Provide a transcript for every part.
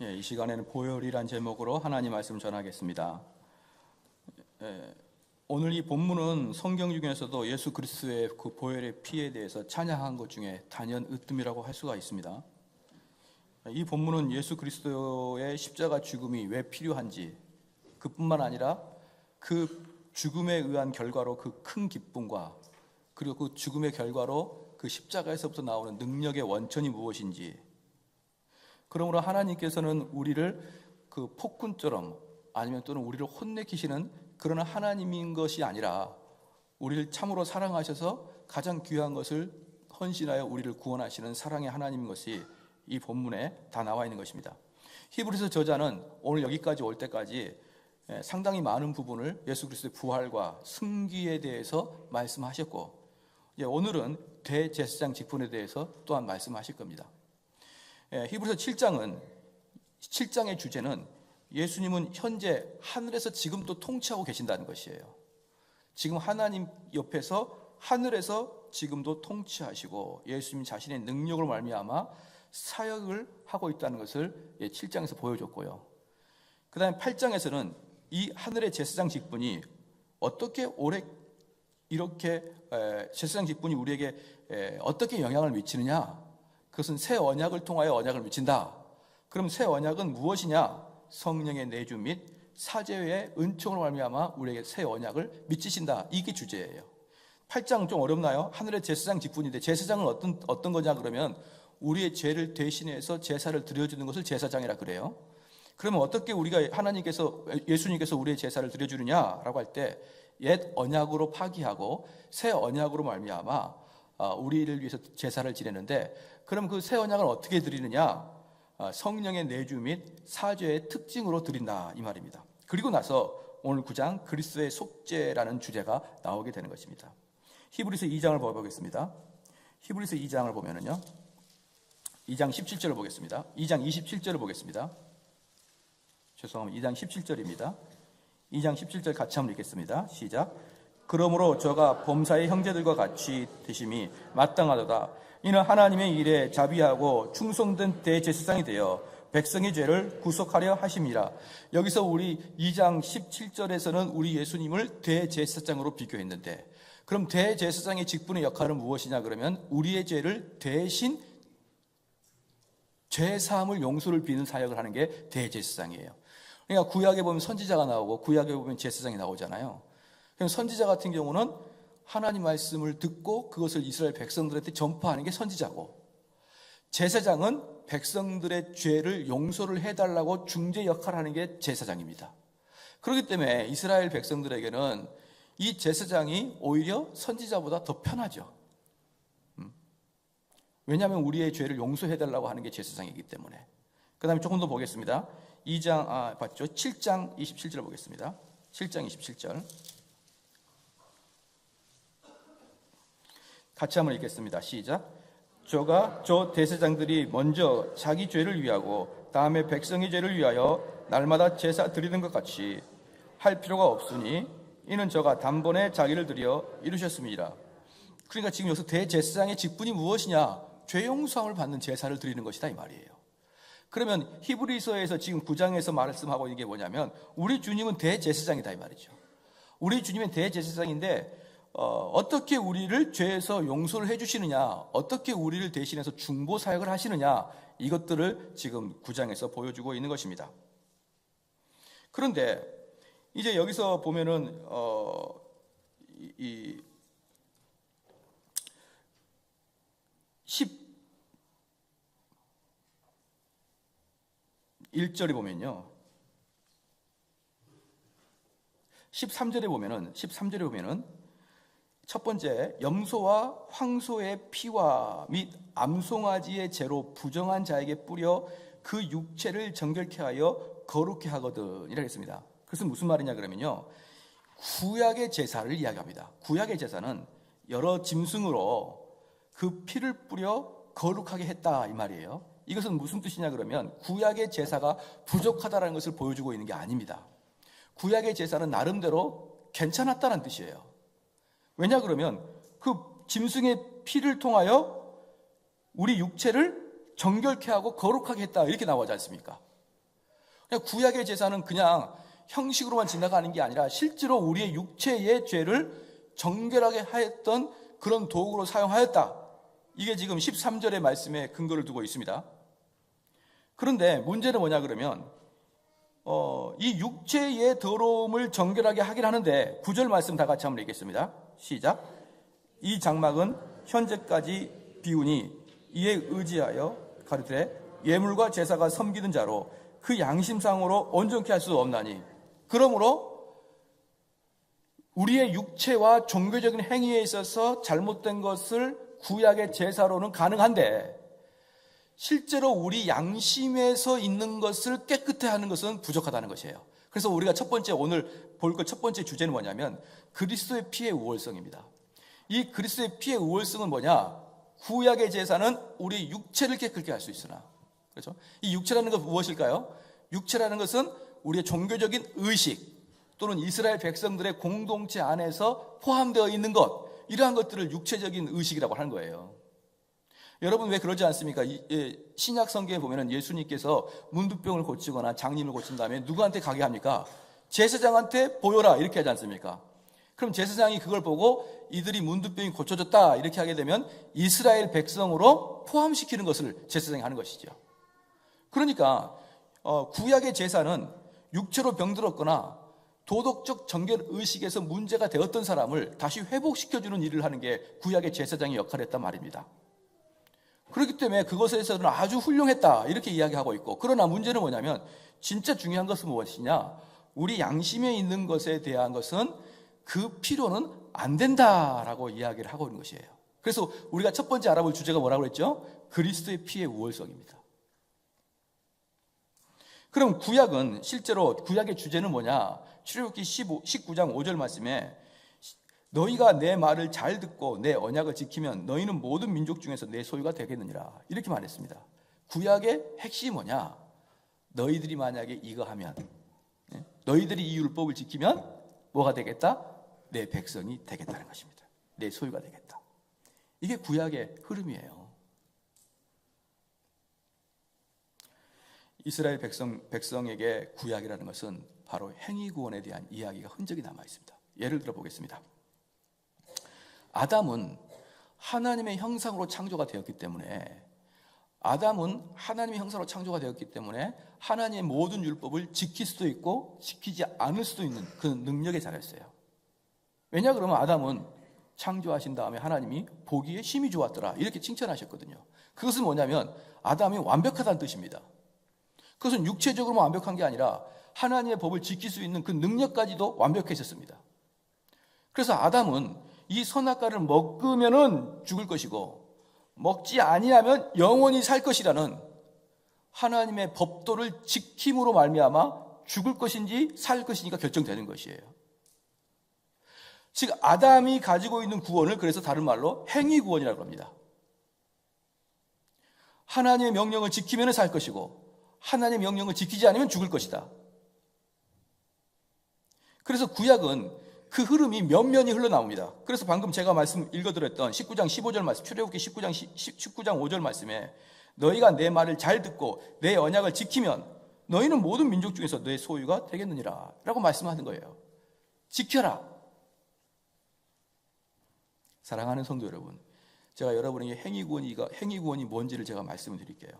이 시간에는 보혈이란 제목으로 하나님 말씀을 전하겠습니다. 오늘 이 본문은 성경 중에서도 예수 그리스도의 그 보혈의 피에 대해서 찬양한 것 중에 단연 으뜸이라고 할 수가 있습니다. 이 본문은 예수 그리스도의 십자가 죽음이 왜 필요한지, 그뿐만 아니라 그 죽음에 의한 결과로 그 큰 기쁨과, 그리고 그 죽음의 결과로 그 십자가에서부터 나오는 능력의 원천이 무엇인지, 그러므로 하나님께서는 우리를 그 폭군처럼 아니면 또는 우리를 혼내키시는 그런 하나님인 것이 아니라 우리를 참으로 사랑하셔서 가장 귀한 것을 헌신하여 우리를 구원하시는 사랑의 하나님인 것이 이 본문에 다 나와 있는 것입니다. 히브리서 저자는 오늘 여기까지 올 때까지 상당히 많은 부분을 예수 그리스도의 부활과 승기에 대해서 말씀하셨고, 오늘은 대제사장 직분에 대해서 또한 말씀하실 겁니다. 히브리서 7장의 주제는 예수님은 현재 하늘에서 지금도 통치하고 계신다는 것이에요. 지금 하나님 옆에서 하늘에서 지금도 통치하시고 예수님 자신의 능력으로 말미암아 사역을 하고 있다는 것을 7장에서 보여줬고요. 그 다음에 8장에서는 이 하늘의 제사장 직분이 어떻게 이렇게 제사장 직분이 우리에게 어떻게 영향을 미치느냐, 그것은 새 언약을 통하여 언약을 미친다. 그럼 새 언약은 무엇이냐? 성령의 내주 및 사제의 은총으로 말미암아 우리에게 새 언약을 미치신다. 이게 주제예요. 8장 좀 어렵나요? 하늘의 제사장 직분인데 제사장은 어떤 거냐 그러면 우리의 죄를 대신해서 제사를 드려주는 것을 제사장이라 그래요. 그러면 어떻게 우리가 예수님께서 우리의 제사를 드려주느냐라고 할 때 옛 언약으로 파기하고 새 언약으로 말미암아 우리를 위해서 제사를 지내는데, 그럼 그 새 언약을 어떻게 드리느냐? 성령의 내주 및 사죄의 특징으로 드린다, 이 말입니다. 그리고 나서 오늘 9장 그리스도의 속죄라는 주제가 나오게 되는 것입니다. 히브리서 2장을 보겠습니다. 히브리서 2장을 보면은요, 2장 17절을 보겠습니다. 2장 27절을 보겠습니다. 죄송합니다. 2장 17절입니다. 2장 17절 같이 한번 읽겠습니다. 시작. 그러므로 저가 범사의 형제들과 같이 되심이 마땅하도다. 이는 하나님의 일에 자비하고 충성된 대제사장이 되어 백성의 죄를 구속하려 하심이라. 여기서 우리 2장 17절에서는 우리 예수님을 대제사장으로 비교했는데, 그럼 대제사장의 직분의 역할은 무엇이냐 그러면 우리의 죄를 대신 죄사함을 용서를 비는 사역을 하는 게 대제사장이에요. 그러니까 구약에 보면 선지자가 나오고 구약에 보면 제사장이 나오잖아요. 그럼 선지자 같은 경우는 하나님 말씀을 듣고 그것을 이스라엘 백성들한테 전파하는 게 선지자고, 제사장은 백성들의 죄를 용서를 해달라고 중재 역할을 하는 게 제사장입니다. 그렇기 때문에 이스라엘 백성들에게는 이 제사장이 오히려 선지자보다 더 편하죠. 왜냐하면 우리의 죄를 용서해달라고 하는 게 제사장이기 때문에. 그 다음에 조금 더 보겠습니다. 7장 27절 보겠습니다. 7장 27절. 같이 한번 읽겠습니다. 시작. 저 대제사장들이 먼저 자기 죄를 위하고 다음에 백성의 죄를 위하여 날마다 제사 드리는 것 같이 할 필요가 없으니 이는 저가 단번에 자기를 드려 이루셨습니다. 그러니까 지금 여기서 대제사장의 직분이 무엇이냐? 죄 용서함을 받는 제사를 드리는 것이다, 이 말이에요. 그러면 히브리서에서 지금 9장에서 말씀하고 있는 게 뭐냐면 우리 주님은 대제사장이다, 이 말이죠. 우리 주님은 대제사장인데 어떻게 우리를 죄에서 용서를 해주시느냐, 어떻게 우리를 대신해서 중보 사역을 하시느냐, 이것들을 지금 9장에서 보여주고 있는 것입니다. 그런데 이제 여기서 보면은 이 11절에 보면요, 13절에 보면은 첫 번째, 염소와 황소의 피와 및 암송아지의 죄로 부정한 자에게 뿌려 그 육체를 정결케 하여 거룩케 하거든 이라고 했습니다. 그것은 무슨 말이냐 그러면요, 구약의 제사를 이야기합니다. 구약의 제사는 여러 짐승으로 그 피를 뿌려 거룩하게 했다, 이 말이에요. 이것은 무슨 뜻이냐 그러면 구약의 제사가 부족하다는 것을 보여주고 있는 게 아닙니다. 구약의 제사는 나름대로 괜찮았다는 뜻이에요. 왜냐 그러면 그 짐승의 피를 통하여 우리 육체를 정결케 하고 거룩하게 했다, 이렇게 나오지 않습니까? 구약의 제사는 그냥 형식으로만 지나가는 게 아니라 실제로 우리의 육체의 죄를 정결하게 하였던 그런 도구로 사용하였다. 이게 지금 13절의 말씀에 근거를 두고 있습니다. 그런데 문제는 뭐냐 그러면 이 육체의 더러움을 정결하게 하긴 하는데 9절 말씀 다 같이 한번 읽겠습니다. 시작. 이 장막은 현재까지 비우니 이에 의지하여 가르되 예물과 제사가 섬기는 자로 그 양심상으로 온전케 할 수 없나니. 그러므로 우리의 육체와 종교적인 행위에 있어서 잘못된 것을 구약의 제사로는 가능한데 실제로 우리 양심에서 있는 것을 깨끗해 하는 것은 부족하다는 것이에요. 그래서 우리가 첫 번째 오늘 볼 것 첫 번째 주제는 뭐냐면 그리스도의 피의 우월성입니다. 이 그리스도의 피의 우월성은 뭐냐? 구약의 제사는 우리 육체를 깨끗게 할 수 있으나, 그렇죠? 이 육체라는 건 무엇일까요? 육체라는 것은 우리의 종교적인 의식 또는 이스라엘 백성들의 공동체 안에서 포함되어 있는 것, 이러한 것들을 육체적인 의식이라고 하는 거예요. 여러분 왜 그러지 않습니까? 신약 성경에 보면 예수님께서 문둥병을 고치거나 장님을 고친 다음에 누구한테 가게 합니까? 제사장한테 보여라 이렇게 하지 않습니까? 그럼 제사장이 그걸 보고 이들이 문둥병이 고쳐졌다 이렇게 하게 되면 이스라엘 백성으로 포함시키는 것을 제사장이 하는 것이죠. 그러니까 구약의 제사는 육체로 병들었거나 도덕적 정결 의식에서 문제가 되었던 사람을 다시 회복시켜주는 일을 하는 게 구약의 제사장의 역할이었단 말입니다. 그렇기 때문에 그것에 대해서는 아주 훌륭했다 이렇게 이야기하고 있고, 그러나 문제는 뭐냐면 진짜 중요한 것은 무엇이냐? 우리 양심에 있는 것에 대한 것은 그 필요는 안 된다라고 이야기를 하고 있는 것이에요. 그래서 우리가 첫 번째 알아볼 주제가 뭐라고 했죠? 그리스도의 피의 우월성입니다. 그럼 구약은 실제로 구약의 주제는 뭐냐? 출애굽기 19장 5절 말씀에 너희가 내 말을 잘 듣고 내 언약을 지키면 너희는 모든 민족 중에서 내 소유가 되겠느니라 이렇게 말했습니다. 구약의 핵심이 뭐냐? 너희들이 만약에 이거 하면, 너희들이 이 율법을 지키면 뭐가 되겠다? 내 백성이 되겠다는 것입니다. 내 소유가 되겠다. 이게 구약의 흐름이에요. 이스라엘 백성에게 구약이라는 것은 바로 행위구원에 대한 이야기가 흔적이 남아 있습니다. 예를 들어 보겠습니다. 아담은 하나님의 형상으로 창조가 되었기 때문에 하나님의 모든 율법을 지킬 수도 있고 지키지 않을 수도 있는 그 능력에 자랐어요. 왜냐 그러면 아담은 창조하신 다음에 하나님이 보기에 심히 좋았더라 이렇게 칭찬하셨거든요. 그것은 뭐냐면 아담이 완벽하다는 뜻입니다. 그것은 육체적으로만 완벽한 게 아니라 하나님의 법을 지킬 수 있는 그 능력까지도 완벽했었습니다. 그래서 아담은 이 선악과를 먹으면은 죽을 것이고 먹지 아니하면 영원히 살 것이라는 하나님의 법도를 지킴으로 말미암아 죽을 것인지 살 것인지가 결정되는 것이에요. 즉 아담이 가지고 있는 구원을 그래서 다른 말로 행위 구원이라고 합니다. 하나님의 명령을 지키면 살 것이고 하나님의 명령을 지키지 않으면 죽을 것이다. 그래서 구약은 그 흐름이 면면이 흘러나옵니다. 그래서 방금 제가 말씀 읽어드렸던 19장 15절 말씀, 출애굽기 19장 5절 말씀에 너희가 내 말을 잘 듣고 내 언약을 지키면 너희는 모든 민족 중에서 내 소유가 되겠느니라 라고 말씀하는 거예요. 지켜라. 사랑하는 성도 여러분, 제가 여러분에게 행위구원이 뭔지를 제가 말씀을 드릴게요.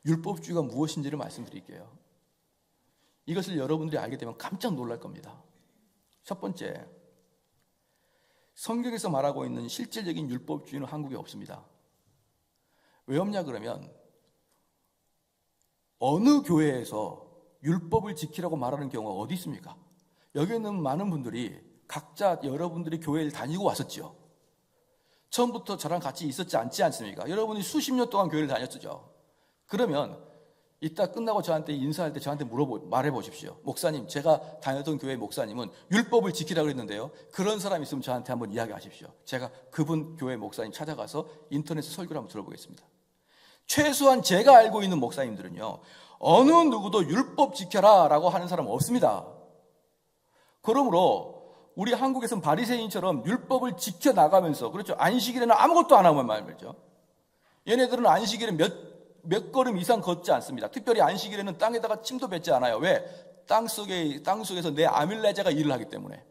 율법주의가 무엇인지를 말씀드릴게요. 이것을 여러분들이 알게 되면 깜짝 놀랄 겁니다. 첫 번째, 성경에서 말하고 있는 실질적인 율법주의는 한국에 없습니다. 왜 없냐 그러면 어느 교회에서 율법을 지키라고 말하는 경우가 어디 있습니까? 여기 있는 많은 분들이 각자 여러분들이 교회를 다니고 왔었죠. 처음부터 저랑 같이 있었지 않지 않습니까? 여러분이 수십 년 동안 교회를 다녔죠. 그러면 이따 끝나고 저한테 인사할 때 저한테 말해 보십시오. 목사님, 제가 다녔던 교회 목사님은 율법을 지키라고 했는데요. 그런 사람 있으면 저한테 한번 이야기하십시오. 제가 그분 교회 목사님 찾아가서 인터넷에 설교를 한번 들어보겠습니다. 최소한 제가 알고 있는 목사님들은요, 어느 누구도 율법 지켜라 라고 하는 사람은 없습니다. 그러므로 우리 한국에서는 바리새인처럼 율법을 지켜나가면서, 그렇죠, 안식일에는 아무것도 안 하면 말이죠. 얘네들은 안식일에 몇 걸음 이상 걷지 않습니다. 특별히 안식일에는 땅에다가 침도 뱉지 않아요. 왜? 땅속에서 내 아밀라제가 일을 하기 때문에.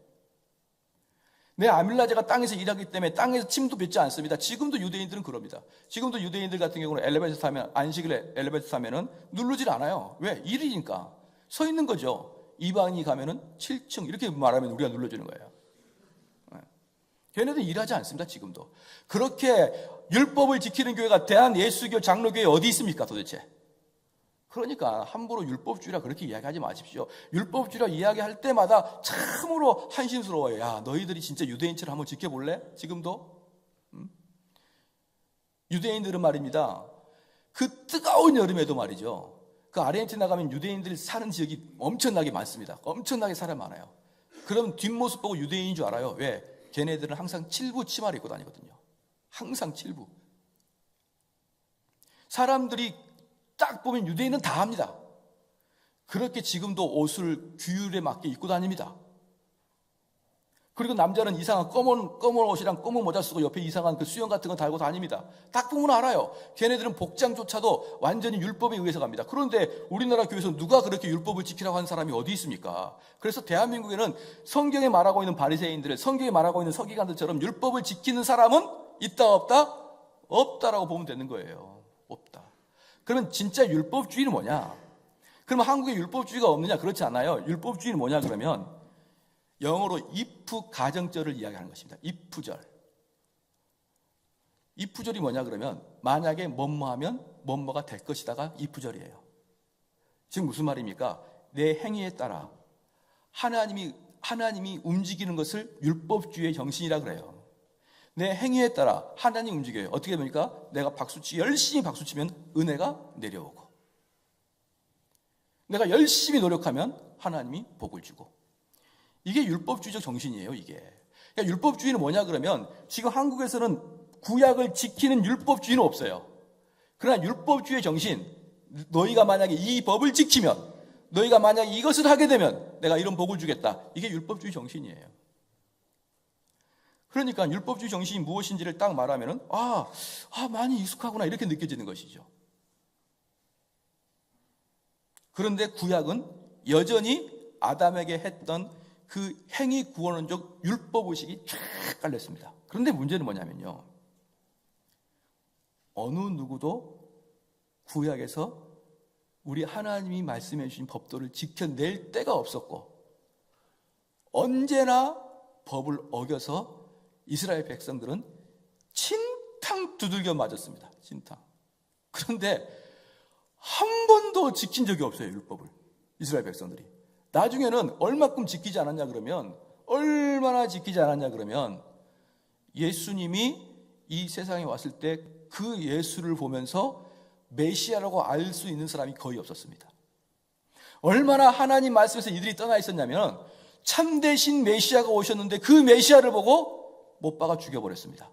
내 아밀라제가 땅에서 일하기 때문에 땅에서 침도 뱉지 않습니다. 지금도 유대인들은 그럽니다. 지금도 유대인들 같은 경우는 엘리베이터 타면, 안식일에 엘리베이터 타면은 누르질 않아요. 왜? 일이니까. 서 있는 거죠. 이방인이 가면은 7층 이렇게 말하면 우리가 눌러주는 거예요. 걔네들은 일하지 않습니다. 지금도. 그렇게 율법을 지키는 교회가 대한예수교 장로교회 어디 있습니까 도대체? 그러니까 함부로 율법주의라 그렇게 이야기하지 마십시오. 율법주의라 이야기할 때마다 참으로 한심스러워요. 야, 너희들이 진짜 유대인처럼 한번 지켜볼래? 지금도? 유대인들은 말입니다. 그 뜨거운 여름에도 말이죠. 그 아르헨티나 가면 유대인들이 사는 지역이 엄청나게 많습니다. 엄청나게 사람 많아요. 그럼 뒷모습 보고 유대인인 줄 알아요. 왜? 걔네들은 항상 칠부 치마를 입고 다니거든요. 항상 칠부. 사람들이 딱 보면 유대인은 다 합니다. 그렇게 지금도 옷을 규율에 맞게 입고 다닙니다. 그리고 남자는 이상한 검은 옷이랑 검은 모자 쓰고 옆에 이상한 그 수염 같은 거 달고 다닙니다. 딱 보면 알아요. 걔네들은 복장조차도 완전히 율법에 의해서 갑니다. 그런데 우리나라 교회에서 누가 그렇게 율법을 지키라고 하는 사람이 어디 있습니까? 그래서 대한민국에는 성경에 말하고 있는 바리새인들, 성경에 말하고 있는 서기관들처럼 율법을 지키는 사람은 있다 없다? 없다라고 보면 되는 거예요. 없다. 그러면 진짜 율법주의는 뭐냐? 그러면 한국에 율법주의가 없느냐? 그렇지 않아요. 율법주의는 뭐냐 그러면 영어로 if 가정절을 이야기하는 것입니다. if절. if절이 뭐냐 그러면 만약에 뭐뭐하면 뭐뭐가 될 것이다가 if절이에요. 지금 무슨 말입니까? 내 행위에 따라 하나님이 움직이는 것을 율법주의의 정신이라 그래요. 내 행위에 따라 하나님이 움직여요. 어떻게 됩니까? 내가 열심히 박수치면 은혜가 내려오고, 내가 열심히 노력하면 하나님이 복을 주고. 이게 율법주의적 정신이에요. 이게. 그러니까 율법주의는 뭐냐 그러면 지금 한국에서는 구약을 지키는 율법주의는 없어요. 그러나 율법주의의 정신, 너희가 만약에 이 법을 지키면, 너희가 만약에 이것을 하게 되면 내가 이런 복을 주겠다. 이게 율법주의 정신이에요. 그러니까 율법주의 정신이 무엇인지를 딱 말하면은 많이 익숙하구나 이렇게 느껴지는 것이죠. 그런데 구약은 여전히 아담에게 했던 그 행위 구원론적 율법의식이 쫙 깔렸습니다. 그런데 문제는 뭐냐면요. 어느 누구도 구약에서 우리 하나님이 말씀해 주신 법도를 지켜낼 때가 없었고, 언제나 법을 어겨서 이스라엘 백성들은 진탕 두들겨 맞았습니다. 진탕. 그런데 한 번도 지킨 적이 없어요. 율법을. 이스라엘 백성들이. 나중에는 얼마큼 지키지 않았냐 그러면, 얼마나 지키지 않았냐 그러면 예수님이 이 세상에 왔을 때 그 예수를 보면서 메시아라고 알 수 있는 사람이 거의 없었습니다. 얼마나 하나님 말씀에서 이들이 떠나 있었냐면 참되신 메시아가 오셨는데 그 메시아를 보고 못 박아 죽여버렸습니다.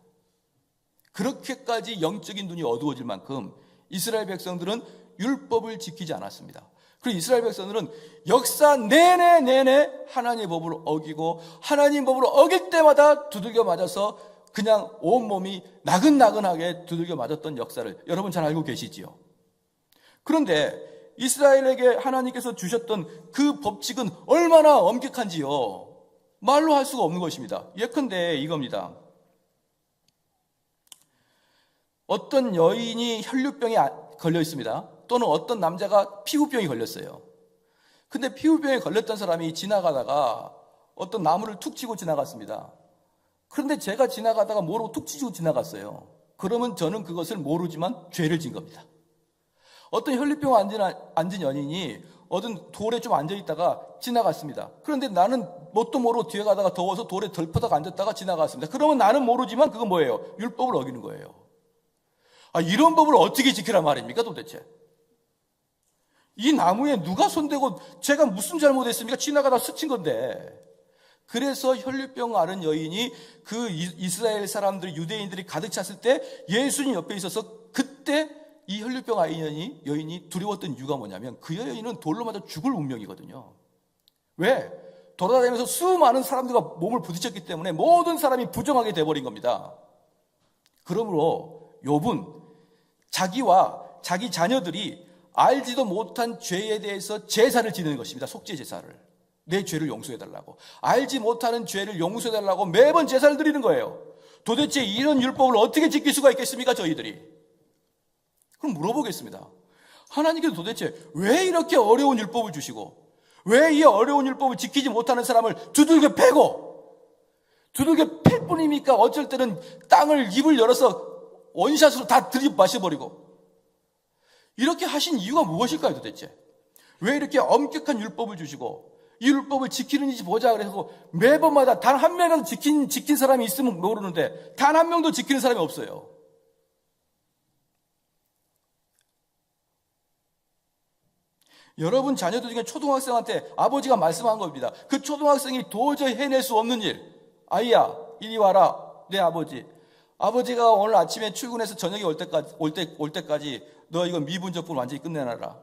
그렇게까지 영적인 눈이 어두워질 만큼 이스라엘 백성들은 율법을 지키지 않았습니다. 그리고 이스라엘 백성들은 역사 내내 하나님의 법을 어기고 하나님 법을 어길 때마다 두들겨 맞아서 그냥 온몸이 나근나근하게 두들겨 맞았던 역사를 여러분 잘 알고 계시지요. 그런데 이스라엘에게 하나님께서 주셨던 그 법칙은 얼마나 엄격한지요. 말로 할 수가 없는 것입니다. 예컨대 이겁니다. 어떤 여인이 혈류병에 걸려 있습니다. 또는 어떤 남자가 피부병이 걸렸어요. 근데 피부병에 걸렸던 사람이 지나가다가 어떤 나무를 툭 치고 지나갔습니다. 그런데 제가 지나가다가 모르고 툭 치고 지나갔어요. 그러면 저는 그것을 모르지만 죄를 진 겁니다. 어떤 혈류병 앉은 연인이 어떤 돌에 좀 앉아있다가 지나갔습니다. 그런데 나는 뭣도 모르고 뒤에 가다가 더워서 돌에 덜퍼덕 앉았다가 지나갔습니다. 그러면 나는 모르지만 그건 뭐예요? 율법을 어기는 거예요. 이런 법을 어떻게 지키란 말입니까 도대체? 이 나무에 누가 손대고 제가 무슨 잘못했습니까? 지나가다 스친 건데. 그래서 혈류병 앓은 여인이 그 이스라엘 사람들, 유대인들이 가득 찼을 때 예수님 옆에 있어서 그때 이 혈류병 앓은 여인이 두려웠던 이유가 뭐냐면 그 여인은 돌로 맞아 죽을 운명이거든요. 왜? 돌아다니면서 수많은 사람들과 몸을 부딪혔기 때문에 모든 사람이 부정하게 돼버린 겁니다. 그러므로 욥은 자기와 자기 자녀들이 알지도 못한 죄에 대해서 제사를 지내는 것입니다. 속죄 제사를. 내 죄를 용서해달라고. 알지 못하는 죄를 용서해달라고 매번 제사를 드리는 거예요. 도대체 이런 율법을 어떻게 지킬 수가 있겠습니까, 저희들이? 그럼 물어보겠습니다. 하나님께서 도대체 왜 이렇게 어려운 율법을 주시고, 왜 이 어려운 율법을 지키지 못하는 사람을 두들겨 패고, 두들겨 팰 뿐입니까? 어쩔 때는 땅을 입을 열어서 원샷으로 다 들이마셔버리고. 이렇게 하신 이유가 무엇일까요, 도대체? 왜 이렇게 엄격한 율법을 주시고, 이 율법을 지키는지 보자 그래서 매번마다 단 한 명이라도 지킨 사람이 있으면 모르는데 단 한 명도 지키는 사람이 없어요. 여러분 자녀들 중에 초등학생한테 아버지가 말씀한 겁니다. 그 초등학생이 도저히 해낼 수 없는 일. 아이야, 이리 와라. 내 아버지. 아버지가 오늘 아침에 출근해서 저녁에 올 때까지 너 이거 미분적분 완전히 끝내놔라.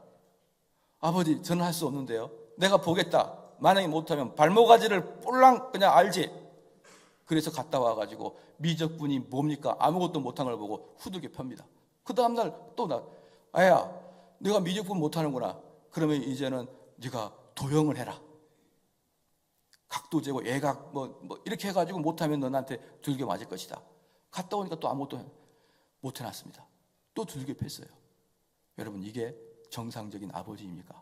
아버지, 저는 할 수 없는데요. 내가 보겠다. 만약에 못하면 발모가지를 뿔랑 그냥 알지. 그래서 갔다 와가지고 미적분이 뭡니까? 아무것도 못한 걸 보고 후들겨 펴니다. 그 다음날 또 아야, 내가 미적분 못하는구나. 그러면 이제는 네가 도형을 해라. 각도 재고 예각 뭐 이렇게 해가지고 못하면 너한테 두들겨 맞을 것이다. 갔다 오니까 또 아무것도 못 해놨습니다. 또 두들겨 팼어요. 여러분, 이게 정상적인 아버지입니까?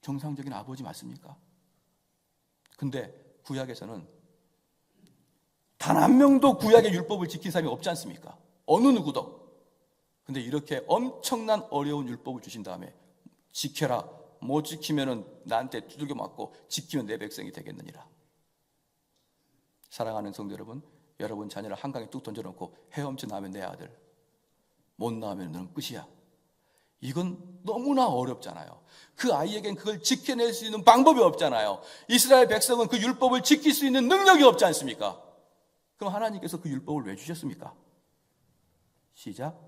정상적인 아버지 맞습니까? 근데 구약에서는 단 한 명도 구약의 율법을 지킨 사람이 없지 않습니까? 어느 누구도. 근데 이렇게 엄청난 어려운 율법을 주신 다음에 지켜라. 못 지키면은 나한테 두들겨 맞고 지키면 내 백성이 되겠느니라. 사랑하는 성도 여러분, 여러분 자녀를 한강에 뚝 던져놓고 헤엄쳐 나오면 내 아들, 못 나오면 너는 끝이야. 이건 너무나 어렵잖아요. 그 아이에겐 그걸 지켜낼 수 있는 방법이 없잖아요. 이스라엘 백성은 그 율법을 지킬 수 있는 능력이 없지 않습니까? 그럼 하나님께서 그 율법을 왜 주셨습니까? 시작.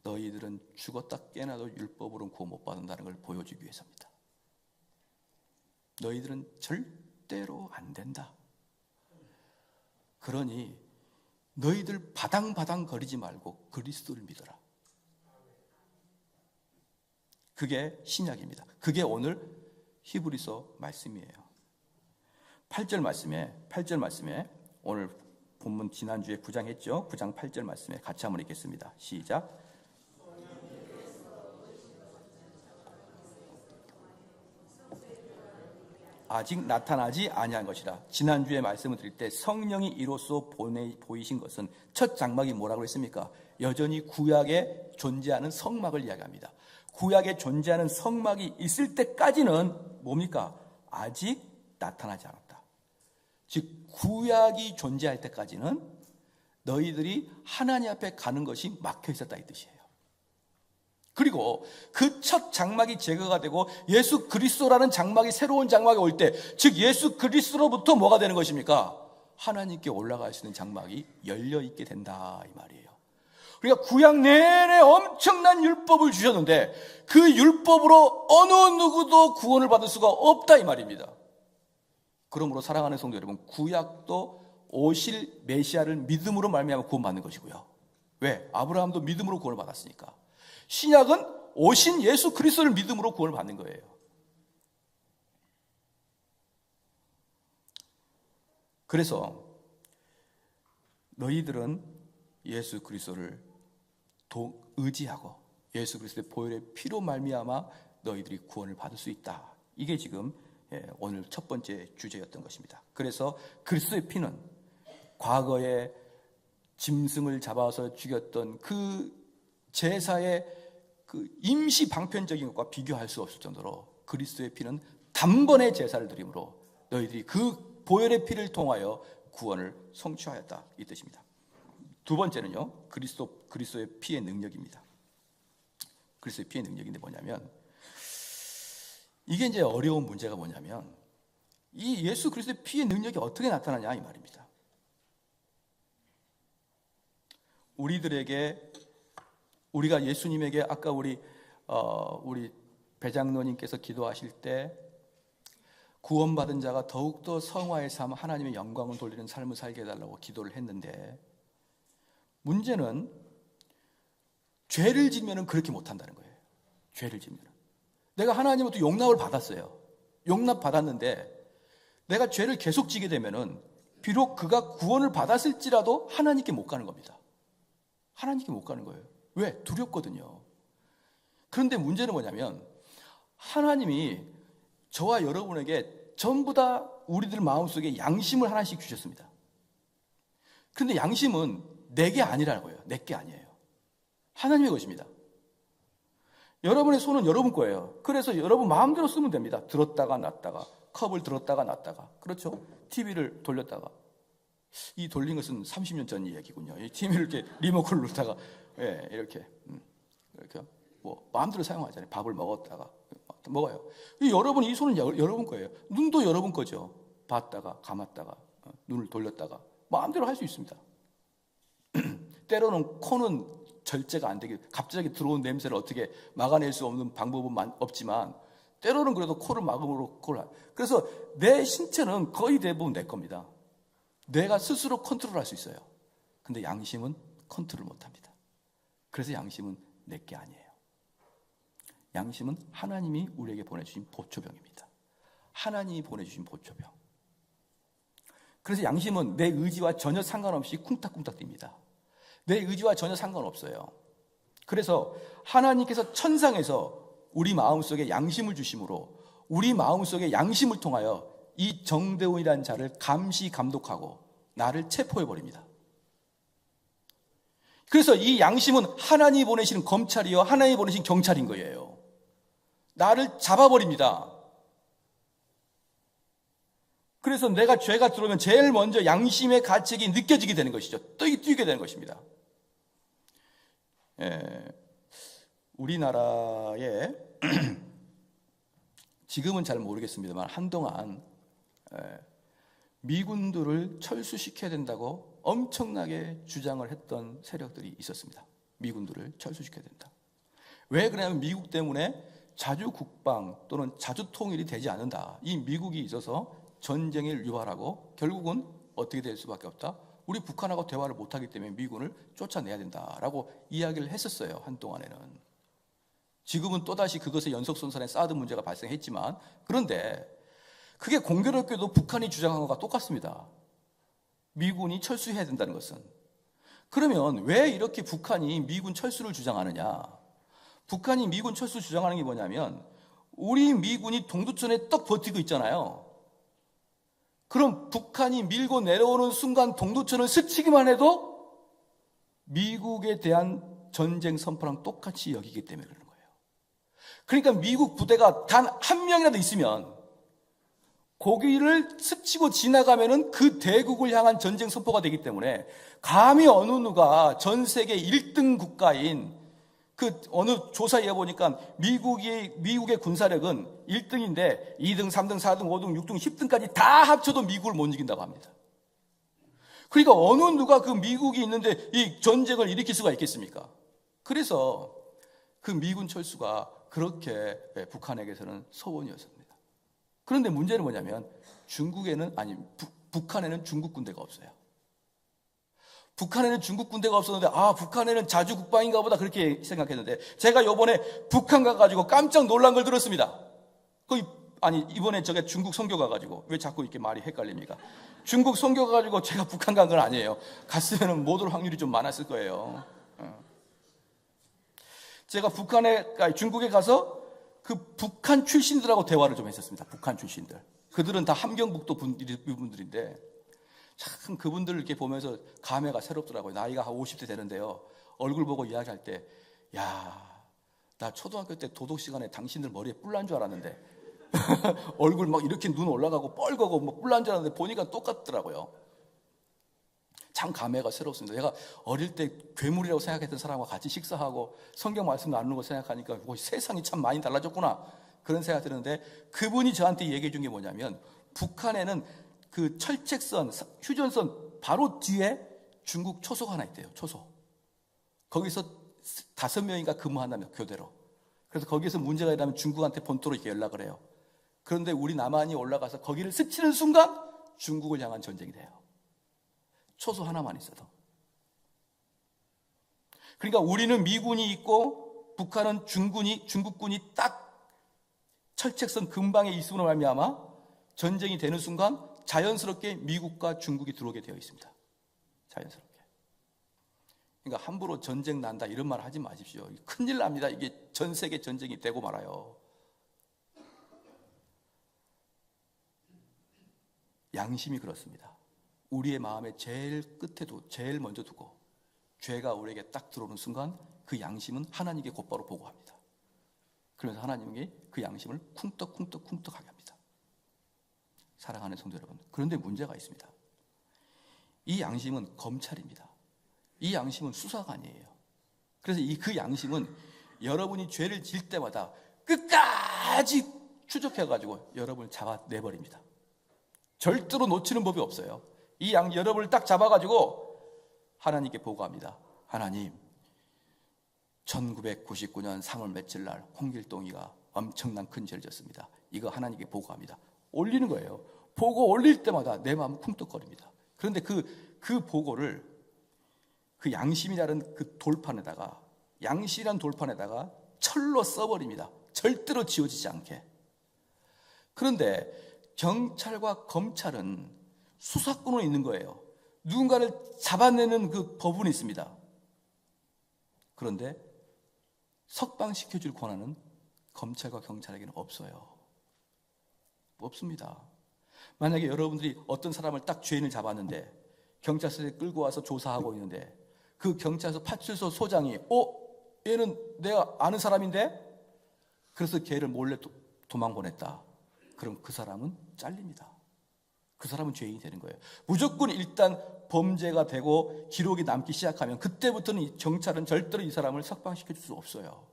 너희들은 죽었다 깨나도 율법으로는 구원 못 받는다는 걸 보여주기 위해서입니다. 너희들은 절대로 안 된다. 그러니 너희들 바당바당 거리지 말고 그리스도를 믿어라. 그게 신약입니다. 그게 오늘 히브리서 말씀이에요. 8절 말씀에 오늘 본문 지난주에 9장 했죠. 9장 8절 말씀에 같이 한번 읽겠습니다. 시작. 아직 나타나지 아니한 것이라. 지난주에 말씀을 드릴 때 성령이 이로써 보이신 것은 첫 장막이 뭐라고 했습니까? 여전히 구약에 존재하는 성막을 이야기합니다. 구약에 존재하는 성막이 있을 때까지는 뭡니까? 아직 나타나지 않았다. 즉 구약이 존재할 때까지는 너희들이 하나님 앞에 가는 것이 막혀 있었다 이 뜻이에요. 그리고 그 첫 장막이 제거가 되고 예수 그리스도라는 장막이 새로운 장막이 올 때, 즉 예수 그리스도로부터 뭐가 되는 것입니까? 하나님께 올라갈 수 있는 장막이 열려 있게 된다 이 말이에요. 그러니까 구약 내내 엄청난 율법을 주셨는데 그 율법으로 어느 누구도 구원을 받을 수가 없다 이 말입니다. 그러므로 사랑하는 성도 여러분, 구약도 오실 메시아를 믿음으로 말미암아 구원받는 것이고요. 왜? 아브라함도 믿음으로 구원을 받았으니까. 신약은 오신 예수 그리스도를 믿음으로 구원을 받는 거예요. 그래서 너희들은 예수 그리스도를 의지하고 예수 그리스도의 보혈의 피로 말미암아 너희들이 구원을 받을 수 있다. 이게 지금 오늘 첫 번째 주제였던 것입니다. 그래서 그리스도의 피는 과거에 짐승을 잡아서 죽였던 그 제사의 그 임시 방편적인 것과 비교할 수 없을 정도로 그리스도의 피는 단번에 제사를 드림으로 너희들이 그 보혈의 피를 통하여 구원을 성취하였다 이 뜻입니다. 두 번째는요, 그리스도의 피의 능력입니다. 그리스도의 피의 능력인데 뭐냐면, 이게 이제 어려운 문제가 뭐냐면, 이 예수 그리스도의 피의 능력이 어떻게 나타나냐 이 말입니다. 우리가 예수님에게 아까 우리 배장로님께서 기도하실 때 구원받은 자가 더욱더 성화의 삶, 하나님의 영광을 돌리는 삶을 살게 해달라고 기도를 했는데, 문제는 죄를 지으면 그렇게 못한다는 거예요. 죄를 지으면. 내가 하나님으로부터 용납을 받았어요. 용납 받았는데 내가 죄를 계속 지게 되면은 비록 그가 구원을 받았을지라도 하나님께 못 가는 겁니다. 하나님께 못 가는 거예요. 왜? 두렵거든요. 그런데 문제는 뭐냐면 하나님이 저와 여러분에게 전부 다 우리들 마음속에 양심을 하나씩 주셨습니다. 그런데 양심은 내게 아니라고요. 내게 아니에요. 하나님의 것입니다. 여러분의 손은 여러분 거예요. 그래서 여러분 마음대로 쓰면 됩니다. 들었다가 놨다가, 컵을 들었다가 놨다가, 그렇죠? TV를 돌렸다가. 이 돌린 것은 30년 전 이야기군요. 이 TV를 이렇게 리모컨을 누르다가, 예, 이렇게 뭐 마음대로 사용하잖아요. 밥을 먹었다가 먹어요. 여러분 이 손은 여러분 거예요. 눈도 여러분 거죠. 봤다가 감았다가 눈을 돌렸다가 마음대로 할 수 있습니다. 때로는 코는 절제가 안 되게 갑자기 들어온 냄새를 어떻게 막아낼 수 없는 방법은 없지만 때로는 그래도 코를 막음으로 그래서 내 신체는 거의 대부분 내 겁니다. 내가 스스로 컨트롤할 수 있어요. 근데 양심은 컨트롤 못합니다. 그래서 양심은 내게 아니에요. 양심은 하나님이 우리에게 보내주신 보초병입니다. 하나님이 보내주신 보초병. 그래서 양심은 내 의지와 전혀 상관없이 쿵딱쿵딱 뜁니다. 내 의지와 전혀 상관없어요. 그래서 하나님께서 천상에서 우리 마음속에 양심을 주심으로 우리 마음속에 양심을 통하여 이 정대훈이라는 자를 감시 감독하고 나를 체포해버립니다. 그래서 이 양심은 하나님이 보내시는 검찰이요 하나님이 보내신 경찰인 거예요. 나를 잡아버립니다. 그래서 내가 죄가 들어오면 제일 먼저 양심의 가책이 느껴지게 되는 것이죠. 뛰게 되는 것입니다. 우리나라에 지금은 잘 모르겠습니다만 한동안 미군들을 철수시켜야 된다고 엄청나게 주장을 했던 세력들이 있었습니다. 미군들을 철수시켜야 된다. 왜 그러냐면 미국 때문에 자주국방 또는 자주통일이 되지 않는다. 이 미국이 있어서 전쟁을 유발하고 결국은 어떻게 될 수밖에 없다. 우리 북한하고 대화를 못하기 때문에 미군을 쫓아내야 된다라고 이야기를 했었어요. 한동안에는. 지금은 또다시 그것의 연속선상에 사드 문제가 발생했지만 그런데 그게 공교롭게도 북한이 주장한 것과 똑같습니다. 미군이 철수해야 된다는 것은. 그러면 왜 이렇게 북한이 미군 철수를 주장하느냐? 북한이 미군 철수 주장하는 게 뭐냐면 우리 미군이 동두천에 떡 버티고 있잖아요. 그럼 북한이 밀고 내려오는 순간 동두천을 스치기만 해도 미국에 대한 전쟁 선포랑 똑같이 여기기 때문에 그러는 거예요. 그러니까 미국 부대가 단 한 명이라도 있으면 거기를 스치고 지나가면은 그 대국을 향한 전쟁 선포가 되기 때문에 감히 어느 누가 전 세계 1등 국가인 그 어느 조사에 보니까 미국의 군사력은 1등인데 2등, 3등, 4등, 5등, 6등, 10등까지 다 합쳐도 미국을 못 이긴다고 합니다. 그러니까 어느 누가 그 미국이 있는데 이 전쟁을 일으킬 수가 있겠습니까? 그래서 그 미군 철수가 그렇게 북한에게서는 소원이었습니다. 그런데 문제는 뭐냐면 북한에는 중국 군대가 없어요. 북한에는 중국 군대가 없었는데 북한에는 자주국방인가 보다 그렇게 생각했는데 제가 이번에 북한 가가지고 깜짝 놀란 걸 들었습니다. 이번에 저게 중국 선교 가가지고 왜 자꾸 이렇게 말이 헷갈립니까? 중국 선교 가가지고 제가 북한 간 건 아니에요. 갔으면 못 올 확률이 좀 많았을 거예요. 제가 중국에 가서 그 북한 출신들하고 대화를 좀 했었습니다. 북한 출신들. 그들은 다 함경북도 분들인데 참 그분들을 이렇게 보면서 감회가 새롭더라고요. 나이가 한 50대 되는데요. 얼굴 보고 이야기할 때, 나 초등학교 때 도덕 시간에 당신들 머리에 뿔 난 줄 알았는데 얼굴 막 이렇게 눈 올라가고 뻘거고 뭐 뿔 난 줄 알았는데 보니까 똑같더라고요. 참 감회가 새롭습니다. 제가 어릴 때 괴물이라고 생각했던 사람과 같이 식사하고 성경 말씀 나누는 거 생각하니까 세상이 참 많이 달라졌구나 그런 생각이 드는데 그분이 저한테 얘기해 준 게 뭐냐면 북한에는 그 철책선, 휴전선 바로 뒤에 중국 초소가 하나 있대요. 초소. 거기서 5명인가 근무한다며 교대로. 그래서 거기에서 문제가 있다면 중국한테 본토로 이렇게 연락을 해요. 그런데 우리 남한이 올라가서 거기를 스치는 순간 중국을 향한 전쟁이 돼요. 초소 하나만 있어도. 그러니까 우리는 미군이 있고 북한은 중국군이 딱 철책선 근방에 있음으로 말미암아 전쟁이 되는 순간 자연스럽게 미국과 중국이 들어오게 되어 있습니다. 자연스럽게. 그러니까 함부로 전쟁 난다 이런 말 하지 마십시오. 큰일 납니다. 이게 전 세계 전쟁이 되고 말아요. 양심이 그렇습니다. 우리의 마음의 제일 끝에도 제일 먼저 두고 죄가 우리에게 딱 들어오는 순간 그 양심은 하나님께 곧바로 보고합니다. 그러면서 하나님이 그 양심을 쿵떡쿵떡쿵떡하게 합니다. 사랑하는 성도 여러분, 그런데 문제가 있습니다. 이 양심은 검찰입니다. 이 양심은 수사관이에요. 그래서 그 양심은 여러분이 죄를 지을 때마다 끝까지 추적해가지고 여러분을 잡아내버립니다. 절대로 놓치는 법이 없어요. 여러분을 딱 잡아가지고 하나님께 보고합니다. 하나님, 1999년 3월 며칠 날 홍길동이가 엄청난 큰 죄를 졌습니다. 이거 하나님께 보고합니다. 올리는 거예요. 보고 올릴 때마다 내 마음은 쿵떡거립니다. 그런데 그 보고를 그 양심이라는 그 돌판에다가, 양심이라는 돌판에다가 철로 써버립니다. 절대로 지워지지 않게. 그런데 경찰과 검찰은 수사권으로 있는 거예요. 누군가를 잡아내는 그 법은 있습니다. 그런데 석방시켜줄 권한은 검찰과 경찰에게는 없어요. 없습니다. 만약에 여러분들이 어떤 사람을 딱 죄인을 잡았는데 경찰서에 끌고 와서 조사하고 있는데 그 경찰서 파출소 소장이 얘는 내가 아는 사람인데? 그래서 걔를 몰래 도망 보냈다. 그럼 그 사람은 잘립니다. 그 사람은 죄인이 되는 거예요. 무조건 일단 범죄가 되고 기록이 남기 시작하면 그때부터는 경찰은 절대로 이 사람을 석방시켜 줄 수 없어요.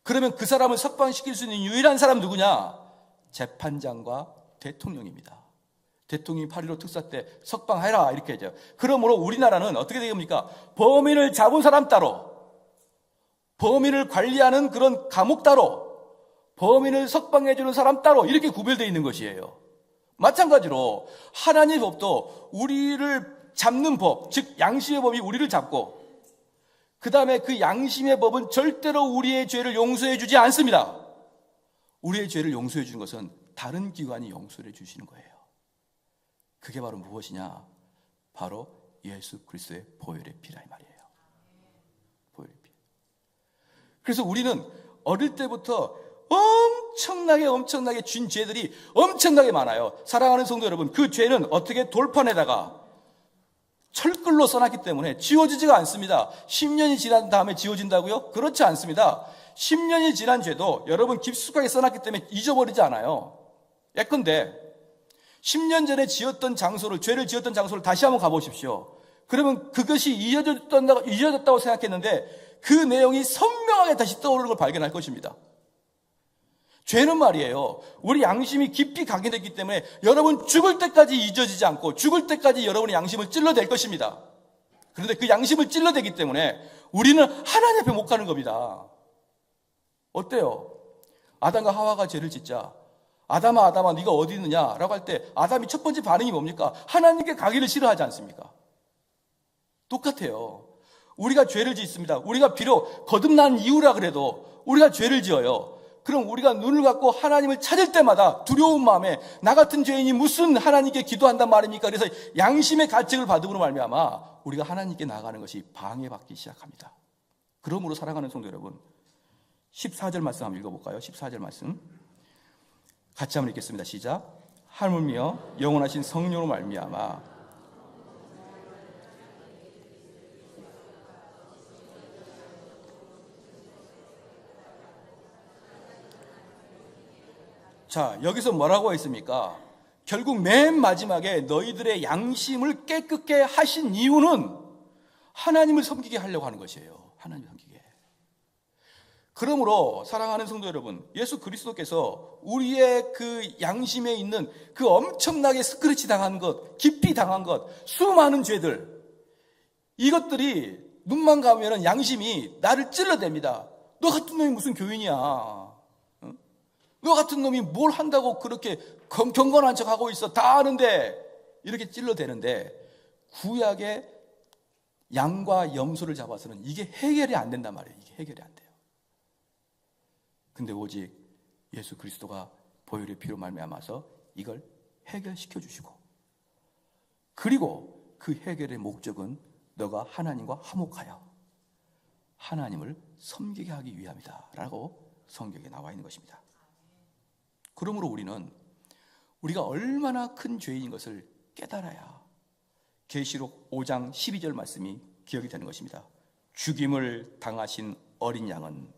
그러면 그 사람을 석방시킬 수 있는 유일한 사람 누구냐? 재판장과 대통령입니다. 대통령이 8.15 특사 때 석방해라 이렇게 하죠. 그러므로 우리나라는 어떻게 됩니까? 범인을 잡은 사람 따로, 범인을 관리하는 그런 감옥 따로, 범인을 석방해주는 사람 따로 이렇게 구별되어 있는 것이에요. 마찬가지로 하나님의 법도 우리를 잡는 법, 즉 양심의 법이 우리를 잡고 그 다음에 그 양심의 법은 절대로 우리의 죄를 용서해 주지 않습니다. 우리의 죄를 용서해 주는 것은 다른 기관이 용서해 주시는 거예요. 그게 바로 무엇이냐? 바로 예수 그리스도의 보혈의 피라 이 말이에요. 보혈의 피. 그래서 우리는 어릴 때부터 엄청나게 진 죄들이 엄청나게 많아요. 사랑하는 성도 여러분, 그 죄는 어떻게 돌판에다가 철글로 써놨기 때문에 지워지지가 않습니다. 10년이 지난 다음에 지워진다고요? 그렇지 않습니다. 10년이 지난 죄도 여러분 깊숙하게 써놨기 때문에 잊어버리지 않아요. 예컨대 10년 전에 죄를 지었던 장소를 다시 한번 가보십시오. 그러면 그것이 잊어졌다고 생각했는데 그 내용이 선명하게 다시 떠오르는 걸 발견할 것입니다. 죄는 말이에요, 우리 양심이 깊이 각인됐기 때문에 여러분 죽을 때까지 잊어지지 않고 죽을 때까지 여러분의 양심을 찔러댈 것입니다. 그런데 그 양심을 찔러대기 때문에 우리는 하나님 앞에 못 가는 겁니다. 어때요? 아담과 하와가 죄를 짓자 아담아 네가 어디 있느냐 라고 할 때 아담이 첫 번째 반응이 뭡니까? 하나님께 가기를 싫어하지 않습니까? 똑같아요. 우리가 죄를 짓습니다. 우리가 비록 거듭난 이유라 그래도 우리가 죄를 지어요. 그럼 우리가 눈을 감고 하나님을 찾을 때마다 두려운 마음에 나 같은 죄인이 무슨 하나님께 기도한단 말입니까? 그래서 양심의 가책을 받음으로 말미암아 우리가 하나님께 나아가는 것이 방해받기 시작합니다. 그러므로 사랑하는 성도 여러분, 14절 말씀 한번 읽어볼까요? 14절 말씀 같이 한번 읽겠습니다. 시작. 하물며 영원하신 성령으로 말미암아 자, 여기서 뭐라고 했습니까? 결국 맨 마지막에 너희들의 양심을 깨끗게 하신 이유는 하나님을 섬기게 하려고 하는 것이에요. 하나님을 섬기게. 그러므로 사랑하는 성도 여러분, 예수 그리스도께서 우리의 그 양심에 있는 그 엄청나게 스크래치 당한 것, 깊이 당한 것, 수많은 죄들, 이것들이 눈만 감으면 양심이 나를 찔러댑니다. 너 같은 놈이 무슨 교인이야? 너 같은 놈이 뭘 한다고 그렇게 경건한 척하고 있어? 다 아는데 이렇게 찔러대는데 구약의 양과 염소를 잡아서는 이게 해결이 안 된단 말이에요. 이게 해결이 안 돼요. 근데 오직 예수 그리스도가 보혈의 피로 말미암아서 이걸 해결시켜 주시고, 그리고 그 해결의 목적은 너가 하나님과 화목하여 하나님을 섬기게 하기 위함이다 라고 성경에 나와 있는 것입니다. 그러므로 우리가 얼마나 큰 죄인인 것을 깨달아야 계시록 5장 12절 말씀이 기억이 되는 것입니다. 죽임을 당하신 어린 양은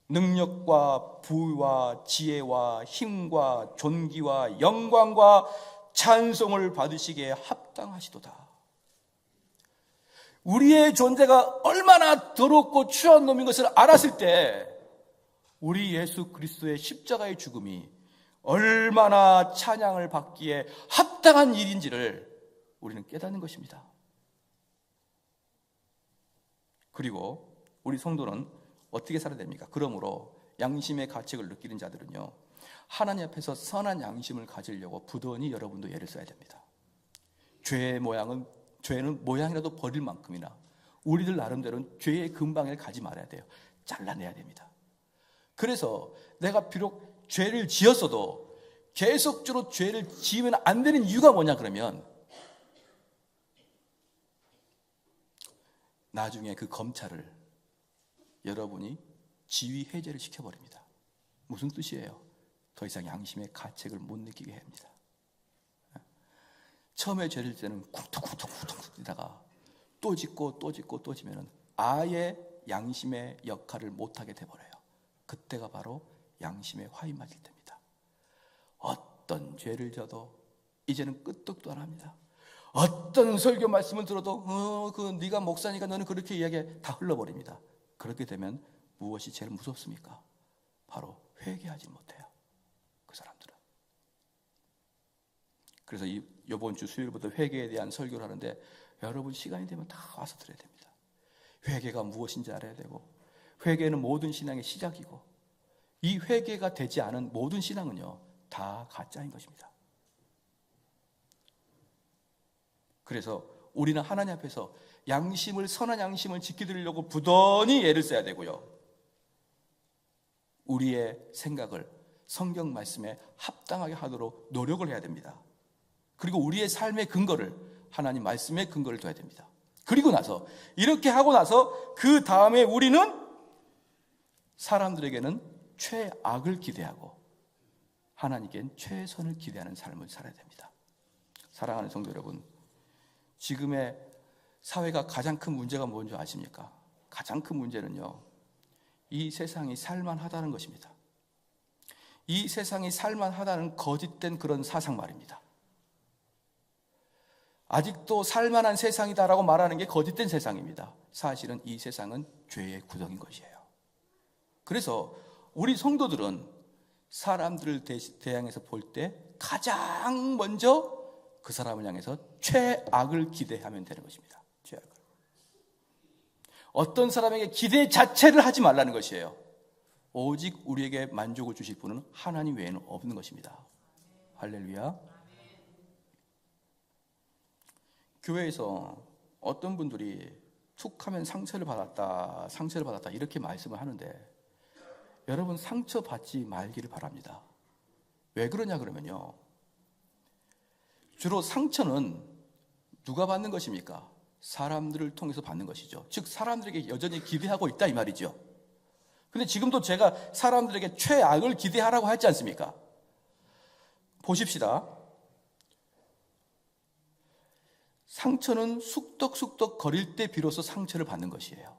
능력과 부와 지혜와 힘과 존귀와 영광과 찬송을 받으시기에 합당하시도다. 우리의 존재가 얼마나 더럽고 추한 놈인 것을 알았을 때 우리 예수 그리스도의 십자가의 죽음이 얼마나 찬양을 받기에 합당한 일인지를 우리는 깨닫는 것입니다. 그리고 우리 성도는 어떻게 살아야 됩니까? 그러므로 양심의 가책을 느끼는 자들은요, 하나님 앞에서 선한 양심을 가지려고 부단히 여러분도 애를 써야 됩니다. 죄는 모양이라도 버릴 만큼이나 우리들 나름대로는 죄의 근방을 가지 말아야 돼요. 잘라내야 됩니다. 그래서 내가 비록 죄를 지었어도 계속적으로 죄를 지으면 안 되는 이유가 뭐냐 그러면, 나중에 그 검찰을 여러분이 지위 해제를 시켜버립니다. 무슨 뜻이에요? 더 이상 양심의 가책을 못 느끼게 합니다. 처음에 죄를 질 때는 쿵툭쿵툭쿵툭 뛰다가 또 짓고 또 짓고 또 지면은 아예 양심의 역할을 못하게 돼버려요. 그때가 바로 양심의 화이 맞을 때입니다. 어떤 죄를 져도 이제는 끄떡도 안 합니다. 어떤 설교 말씀을 들어도 네가 목사니까 너는 그렇게 이야기해, 다 흘러버립니다. 그렇게 되면 무엇이 제일 무섭습니까? 바로 회개하지 못해요, 그 사람들은. 그래서 이번 주 수요일부터 회개에 대한 설교를 하는데, 여러분 시간이 되면 다 와서 들어야 됩니다. 회개가 무엇인지 알아야 되고, 회개는 모든 신앙의 시작이고, 이 회개가 되지 않은 모든 신앙은요 다 가짜인 것입니다. 그래서 우리는 하나님 앞에서 선한 양심을 지켜드리려고 부단히 애를 써야 되고요, 우리의 생각을 성경 말씀에 합당하게 하도록 노력을 해야 됩니다. 그리고 우리의 삶의 근거를 하나님 말씀의 근거를 둬야 됩니다. 그리고 나서, 이렇게 하고 나서 그 다음에 우리는 사람들에게는 최악을 기대하고 하나님께는 최선을 기대하는 삶을 살아야 됩니다. 사랑하는 성도 여러분, 지금의 사회가 가장 큰 문제가 뭔지 아십니까? 가장 큰 문제는요, 이 세상이 살만하다는 것입니다. 이 세상이 살만하다는 거짓된 그런 사상 말입니다. 아직도 살만한 세상이다라고 말하는 게 거짓된 세상입니다. 사실은 이 세상은 죄의 구덩인 것이에요. 그래서 우리 성도들은 사람들을 대항해서 볼 때 가장 먼저 그 사람을 향해서 최악을 기대하면 되는 것입니다. 최악을. 어떤 사람에게 기대 자체를 하지 말라는 것이에요. 오직 우리에게 만족을 주실 분은 하나님 외에는 없는 것입니다. 할렐루야. 교회에서 어떤 분들이 툭 하면 상처를 받았다 이렇게 말씀을 하는데, 여러분 상처받지 말기를 바랍니다. 왜 그러냐 그러면요, 주로 상처는 누가 받는 것입니까? 사람들을 통해서 받는 것이죠. 즉 사람들에게 여전히 기대하고 있다 이 말이죠. 근데 지금도 제가 사람들에게 최악을 기대하라고 했지 않습니까? 보십시다. 상처는 쑥덕쑥덕 거릴 때 비로소 상처를 받는 것이에요.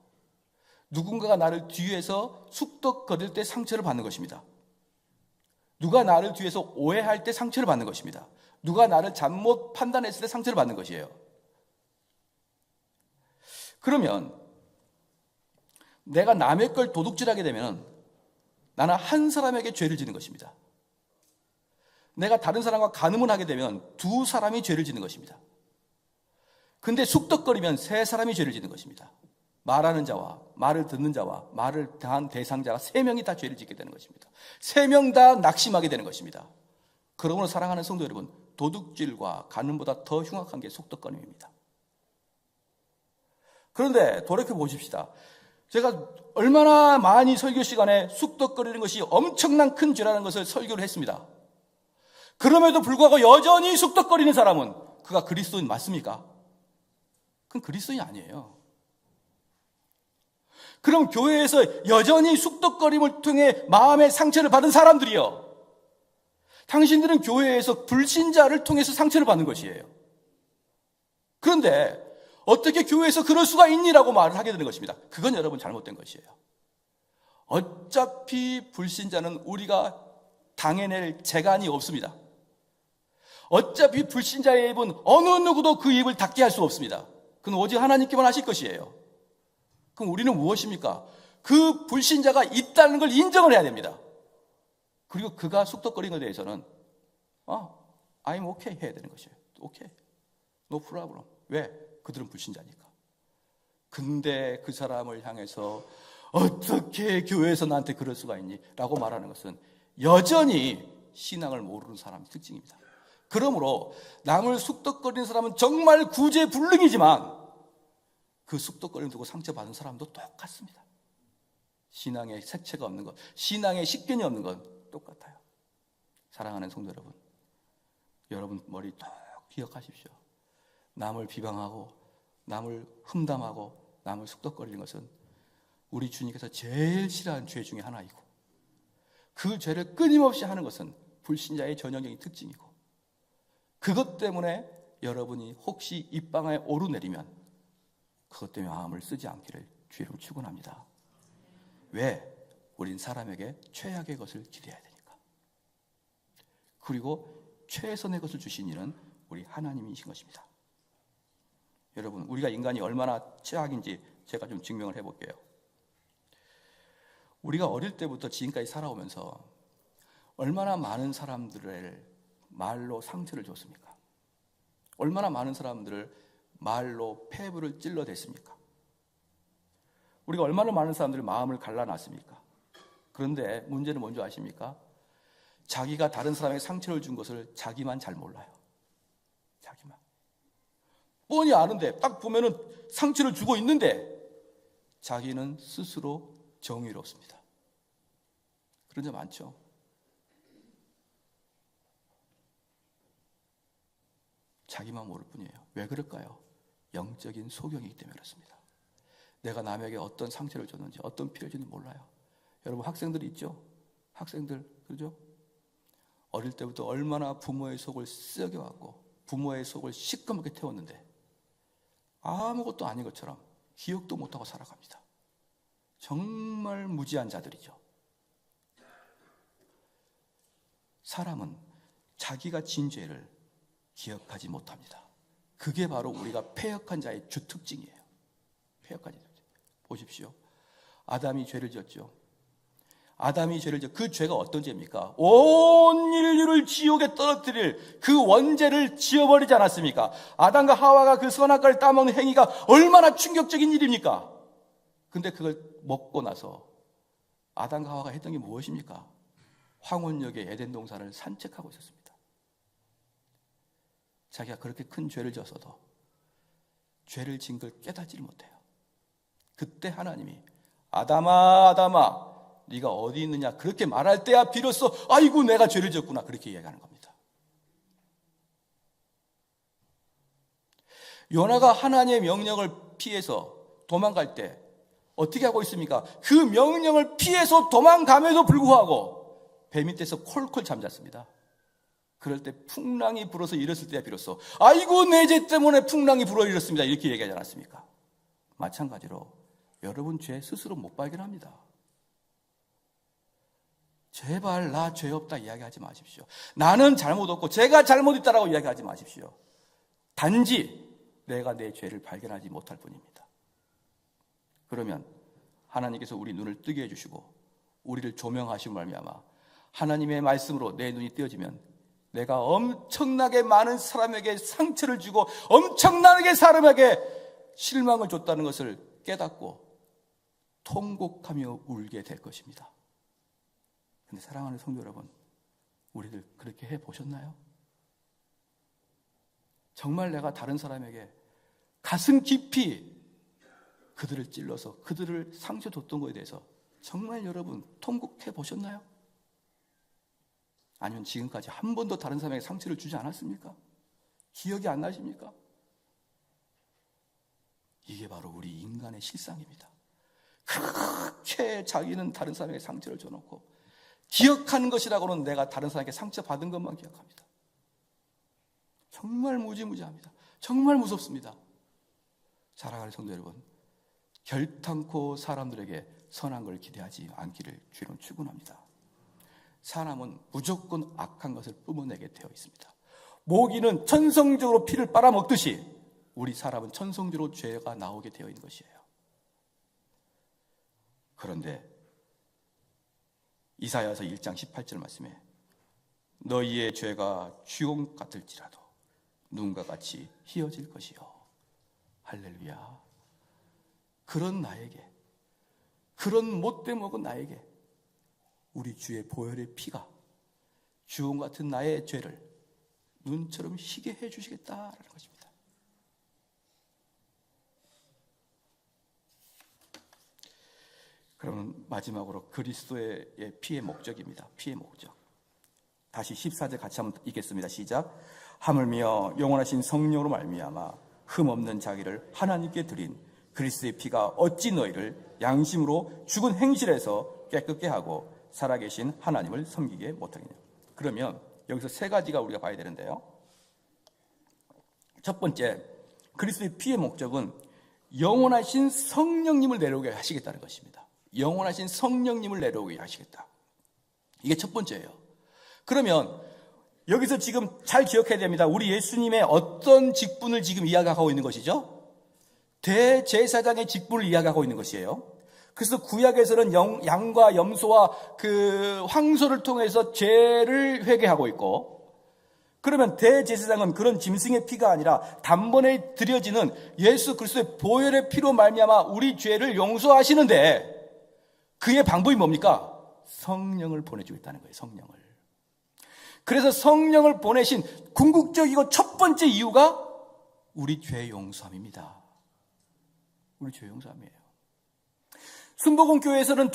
누군가가 나를 뒤에서 쑥덕거릴 때 상처를 받는 것입니다. 누가 나를 뒤에서 오해할 때 상처를 받는 것입니다. 누가 나를 잘못 판단했을 때 상처를 받는 것이에요. 그러면 내가 남의 걸 도둑질하게 되면 나는 한 사람에게 죄를 지는 것입니다. 내가 다른 사람과 간음을 하게 되면 두 사람이 죄를 지는 것입니다. 근데 쑥덕거리면 세 사람이 죄를 지는 것입니다. 말하는 자와 말을 듣는 자와 말을 당한 대상자가 세 명이 다 죄를 짓게 되는 것입니다. 세 명 다 낙심하게 되는 것입니다. 그러므로 사랑하는 성도 여러분, 도둑질과 간음보다 더 흉악한 게 쑥덕거림입니다. 그런데 돌이켜 보십시다. 제가 얼마나 많이 설교 시간에 쑥덕거리는 것이 엄청난 큰 죄라는 것을 설교를 했습니다. 그럼에도 불구하고 여전히 쑥덕거리는 사람은 그가 그리스도인 맞습니까? 그건 그리스도인이 아니에요. 그럼 교회에서 여전히 쑥덕거림을 통해 마음의 상처를 받은 사람들이요, 당신들은 교회에서 불신자를 통해서 상처를 받는 것이에요. 그런데 어떻게 교회에서 그럴 수가 있니라고 말을 하게 되는 것입니다. 그건 여러분 잘못된 것이에요. 어차피 불신자는 우리가 당해낼 재간이 없습니다. 어차피 불신자의 입은 어느 누구도 그 입을 닫게 할 수 없습니다. 그건 오직 하나님께만 하실 것이에요. 그럼 우리는 무엇입니까? 그 불신자가 있다는 걸 인정을 해야 됩니다. 그리고 그가 쑥덕거리는 것에 대해서는 I'm okay 해야 되는 것이에요. Okay. No problem. 왜? 그들은 불신자니까. 근데 그 사람을 향해서 어떻게 교회에서 나한테 그럴 수가 있니? 라고 말하는 것은 여전히 신앙을 모르는 사람의 특징입니다. 그러므로 남을 쑥덕거리는 사람은 정말 구제불능이지만 그 쑥덕거림을 두고 상처받은 사람도 똑같습니다. 신앙의 색채가 없는 것, 신앙의 식견이 없는 건 똑같아요. 사랑하는 성도 여러분, 여러분 머리 꼭 기억하십시오. 남을 비방하고 남을 흠담하고 남을 쑥덕거리는 것은 우리 주님께서 제일 싫어하는 죄 중에 하나이고, 그 죄를 끊임없이 하는 것은 불신자의 전형적인 특징이고, 그것 때문에 여러분이 혹시 입방아에 오르내리면 그것 때문에 마음을 쓰지 않기를 주의로 축원합니다. 왜? 우린 사람에게 최악의 것을 기대해야 되니까. 그리고 최선의 것을 주신 이는 우리 하나님이신 것입니다. 여러분, 우리가 인간이 얼마나 최악인지 제가 좀 증명을 해볼게요. 우리가 어릴 때부터 지금까지 살아오면서 얼마나 많은 사람들을 말로 상처를 줬습니까? 얼마나 많은 사람들을 말로 폐부를 찔러댔습니까? 우리가 얼마나 많은 사람들의 마음을 갈라놨습니까? 그런데 문제는 뭔지 아십니까? 자기가 다른 사람에게 상처를 준 것을 자기만 잘 몰라요. 자기만. 뻔히 아는데 딱 보면은 상처를 주고 있는데 자기는 스스로 정의롭습니다. 그런 데 많죠. 자기만 모를 뿐이에요. 왜 그럴까요? 영적인 소경이기 때문에 그렇습니다. 내가 남에게 어떤 상처를 줬는지, 어떤 피해를 줬는지 몰라요. 여러분, 학생들이 있죠? 학생들, 그죠? 어릴 때부터 얼마나 부모의 속을 썩여왔고 부모의 속을 시커멓게 태웠는데 아무것도 아닌 것처럼 기억도 못하고 살아갑니다. 정말 무지한 자들이죠. 사람은 자기가 진 죄를 기억하지 못합니다. 그게 바로 우리가 패역한 자의 주 특징이에요. 패역한 자. 보십시오. 아담이 죄를 지었죠. 아담이 죄를 지어 그 죄가 어떤 죄입니까? 온 인류를 지옥에 떨어뜨릴 그 원죄를 지어버리지 않았습니까? 아담과 하와가 그 선악과를 따먹는 행위가 얼마나 충격적인 일입니까? 근데 그걸 먹고 나서 아담과 하와가 했던 게 무엇입니까? 황혼역의 에덴 동산을 산책하고 있었습니다. 자기가 그렇게 큰 죄를 졌어도 죄를 진 걸 깨닫지를 못해요. 그때 하나님이 아담아 아담아 네가 어디 있느냐 그렇게 말할 때야 비로소 아이고 내가 죄를 졌구나 그렇게 이야기하는 겁니다. 요나가 하나님의 명령을 피해서 도망갈 때 어떻게 하고 있습니까? 그 명령을 피해서 도망감에도 불구하고 배 밑에서 콜콜 잠잤습니다. 그럴 때 풍랑이 불어서 일었을 때야 비로소 아이고 내 죄 때문에 풍랑이 불어 일었습니다 이렇게 얘기하지 않았습니까? 마찬가지로 여러분 죄 스스로 못 발견합니다. 제발 나 죄 없다 이야기하지 마십시오. 나는 잘못 없고 제가 잘못했다라고 이야기하지 마십시오. 단지 내가 내 죄를 발견하지 못할 뿐입니다. 그러면 하나님께서 우리 눈을 뜨게 해주시고 우리를 조명하시고 말미암아 하나님의 말씀으로 내 눈이 뜨여지면 내가 엄청나게 많은 사람에게 상처를 주고 엄청나게 사람에게 실망을 줬다는 것을 깨닫고 통곡하며 울게 될 것입니다. 그런데 사랑하는 성도 여러분, 우리들 그렇게 해보셨나요? 정말 내가 다른 사람에게 가슴 깊이 그들을 찔러서 그들을 상처 줬던 것에 대해서 정말 여러분 통곡해 보셨나요? 아니면 지금까지 한 번도 다른 사람에게 상처를 주지 않았습니까? 기억이 안 나십니까? 이게 바로 우리 인간의 실상입니다. 그렇게 자기는 다른 사람에게 상처를 줘놓고 기억하는 것이라고는 내가 다른 사람에게 상처받은 것만 기억합니다. 정말 무지무지합니다. 정말 무섭습니다. 사랑하는 성도 여러분, 결탄코 사람들에게 선한 걸 기대하지 않기를 주로 축원합니다. 사람은 무조건 악한 것을 뿜어내게 되어 있습니다. 모기는 천성적으로 피를 빨아먹듯이 우리 사람은 천성적으로 죄가 나오게 되어 있는 것이에요. 그런데 이사야서 1장 18절 말씀에 너희의 죄가 주홍 같을지라도 눈과 같이 희어질 것이요. 할렐루야. 그런 나에게, 그런 못돼 먹은 나에게 우리 주의 보혈의 피가 주홍 같은 나의 죄를 눈처럼 희게 해주시겠다라는 것입니다. 그러면 마지막으로 그리스도의 피의 목적입니다. 피의 목적. 다시 14절 같이 한번 읽겠습니다. 시작. 하물며 영원하신 성령으로 말미암아 흠없는 자기를 하나님께 드린 그리스도의 피가 어찌 너희를 양심으로 죽은 행실에서 깨끗게 하고 살아계신 하나님을 섬기게 못하겠냐. 그러면 여기서 세 가지가 우리가 봐야 되는데요. 첫 번째, 그리스도의 피의 목적은 영원하신 성령님을 내려오게 하시겠다는 것입니다. 영원하신 성령님을 내려오게 하시겠다. 이게 첫 번째예요. 그러면 여기서 지금 잘 기억해야 됩니다. 우리 예수님의 어떤 직분을 지금 이야기하고 있는 것이죠? 대제사장의 직분을 이야기하고 있는 것이에요. 그래서 구약에서는 양과 염소와 그 황소를 통해서 죄를 회개하고 있고, 그러면 대제사장은 그런 짐승의 피가 아니라 단번에 드려지는 예수 그리스도의 보혈의 피로 말미암아 우리 죄를 용서하시는데 그의 방법이 뭡니까? 성령을 보내주겠다는 거예요. 성령을. 그래서 성령을 보내신 궁극적이고 첫 번째 이유가 우리 죄 용서함입니다. 우리 죄 용서함이에요. 순복음교회에서는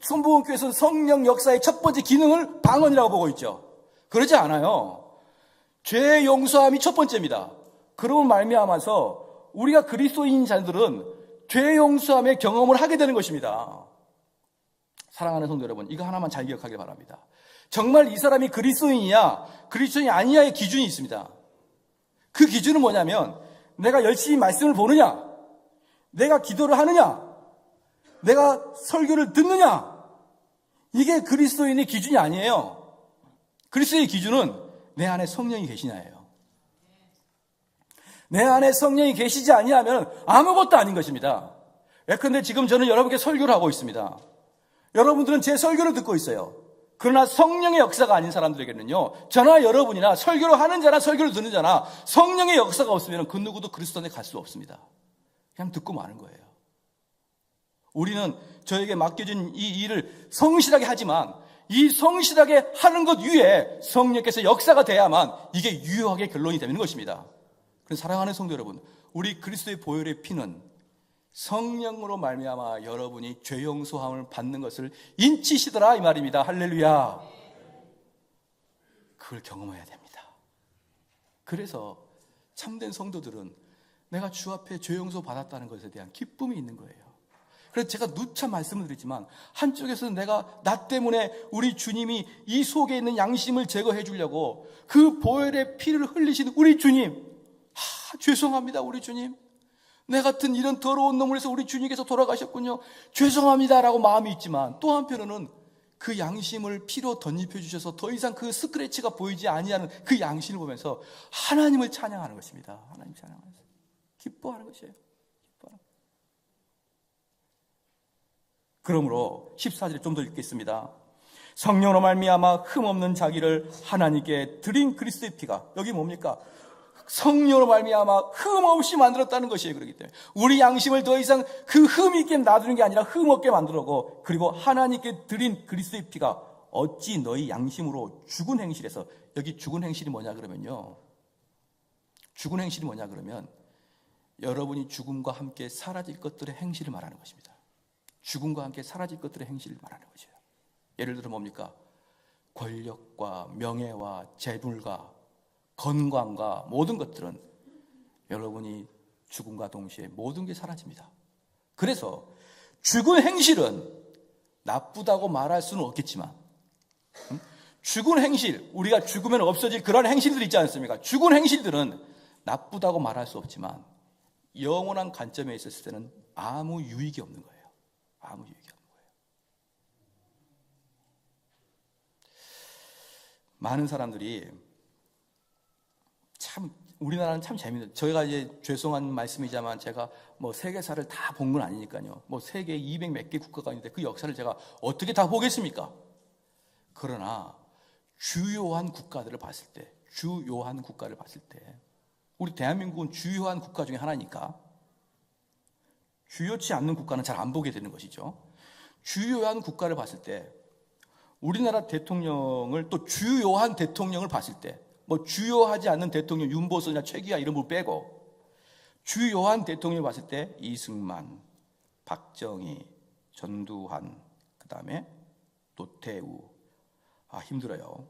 순복음교회에서는 성령 역사의 첫 번째 기능을 방언이라고 보고 있죠. 그러지 않아요. 죄 용서함이 첫 번째입니다. 그런 말미암아서 우리가 그리스도인 자들은 죄 용서함의 경험을 하게 되는 것입니다. 사랑하는 성도 여러분, 이거 하나만 잘 기억하길 바랍니다. 정말 이 사람이 그리스도인이냐 그리스도인이 아니냐의 기준이 있습니다. 그 기준은 뭐냐면 내가 열심히 말씀을 보느냐, 내가 기도를 하느냐, 내가 설교를 듣느냐, 이게 그리스도인의 기준이 아니에요. 그리스도의 기준은 내 안에 성령이 계시냐예요. 내 안에 성령이 계시지 아니하면 아무것도 아닌 것입니다. 예컨대 지금 저는 여러분께 설교를 하고 있습니다. 여러분들은 제 설교를 듣고 있어요. 그러나 성령의 역사가 아닌 사람들에게는요, 저나 여러분이나 설교를 하는 자나 설교를 듣는 자나 성령의 역사가 없으면 그 누구도 그리스도 안에 갈 수 없습니다. 그냥 듣고 마는 거예요. 우리는 저에게 맡겨진 이 일을 성실하게 하지만 이 성실하게 하는 것 위에 성령께서 역사가 돼야만 이게 유효하게 결론이 되는 것입니다. 그래서 사랑하는 성도 여러분, 우리 그리스도의 보혈의 피는 성령으로 말미암아 여러분이 죄 용서함을 받는 것을 인치시더라 이 말입니다. 할렐루야. 그걸 경험해야 됩니다. 그래서 참된 성도들은 내가 주 앞에 죄 용서 받았다는 것에 대한 기쁨이 있는 거예요. 그래서 제가 누차 말씀을 드리지만 한쪽에서는 내가 나 때문에 우리 주님이 이 속에 있는 양심을 제거해 주려고 그 보혈의 피를 흘리신 우리 주님, 죄송합니다 우리 주님, 내 같은 이런 더러운 놈을 해서 우리 주님께서 돌아가셨군요, 죄송합니다라고 마음이 있지만 또 한편으로는 그 양심을 피로 덧입혀 주셔서 더 이상 그 스크래치가 보이지 아니하는 그 양심을 보면서 하나님을 찬양하는 것입니다. 하나님 찬양하는 것입니다. 기뻐하는 것이에요. 그러므로 14절에 좀 더 읽겠습니다. 성령으로 말미암아 흠없는 자기를 하나님께 드린 그리스도의 피가, 여기 뭡니까? 성령으로 말미암아 흠없이 만들었다는 것이에요. 그렇기 때문에 우리 양심을 더 이상 그 흠 있게 놔두는 게 아니라 흠없게 만들고, 그리고 하나님께 드린 그리스도의 피가 어찌 너희 양심으로 죽은 행실에서, 여기 죽은 행실이 뭐냐 그러면요, 죽은 행실이 뭐냐 그러면 여러분이 죽음과 함께 사라질 것들의 행실을 말하는 것입니다. 죽음과 함께 사라질 것들의 행실을 말하는 거죠. 예를 들어 뭡니까? 권력과 명예와 재물과 건강과 모든 것들은 여러분이 죽음과 동시에 모든 게 사라집니다. 그래서 죽은 행실은 나쁘다고 말할 수는 없겠지만, 죽은 행실, 우리가 죽으면 없어질 그런 행실들이 있지 않습니까? 죽은 행실들은 나쁘다고 말할 수 없지만 영원한 관점에 있었을 때는 아무 유익이 없는 거예요. 아무 유익이 없는 거예요. 많은 사람들이 참, 우리나라는 참 재밌는, 저희가 이제 죄송한 말씀이지만 제가 뭐 세계사를 다 본 건 아니니까요. 뭐 세계 200 몇 개 국가가 있는데 그 역사를 제가 어떻게 다 보겠습니까? 그러나 주요한 국가들을 봤을 때, 우리 대한민국은 주요한 국가 중에 하나니까 주요치 않는 국가는 잘 안 보게 되는 것이죠. 주요한 국가를 봤을 때, 우리나라 대통령을, 또 주요한 대통령을 봤을 때, 뭐 주요하지 않는 대통령 윤보선이나 최기하 이런 분 빼고 주요한 대통령을 봤을 때 이승만, 박정희, 전두환, 그 다음에 노태우, 힘들어요.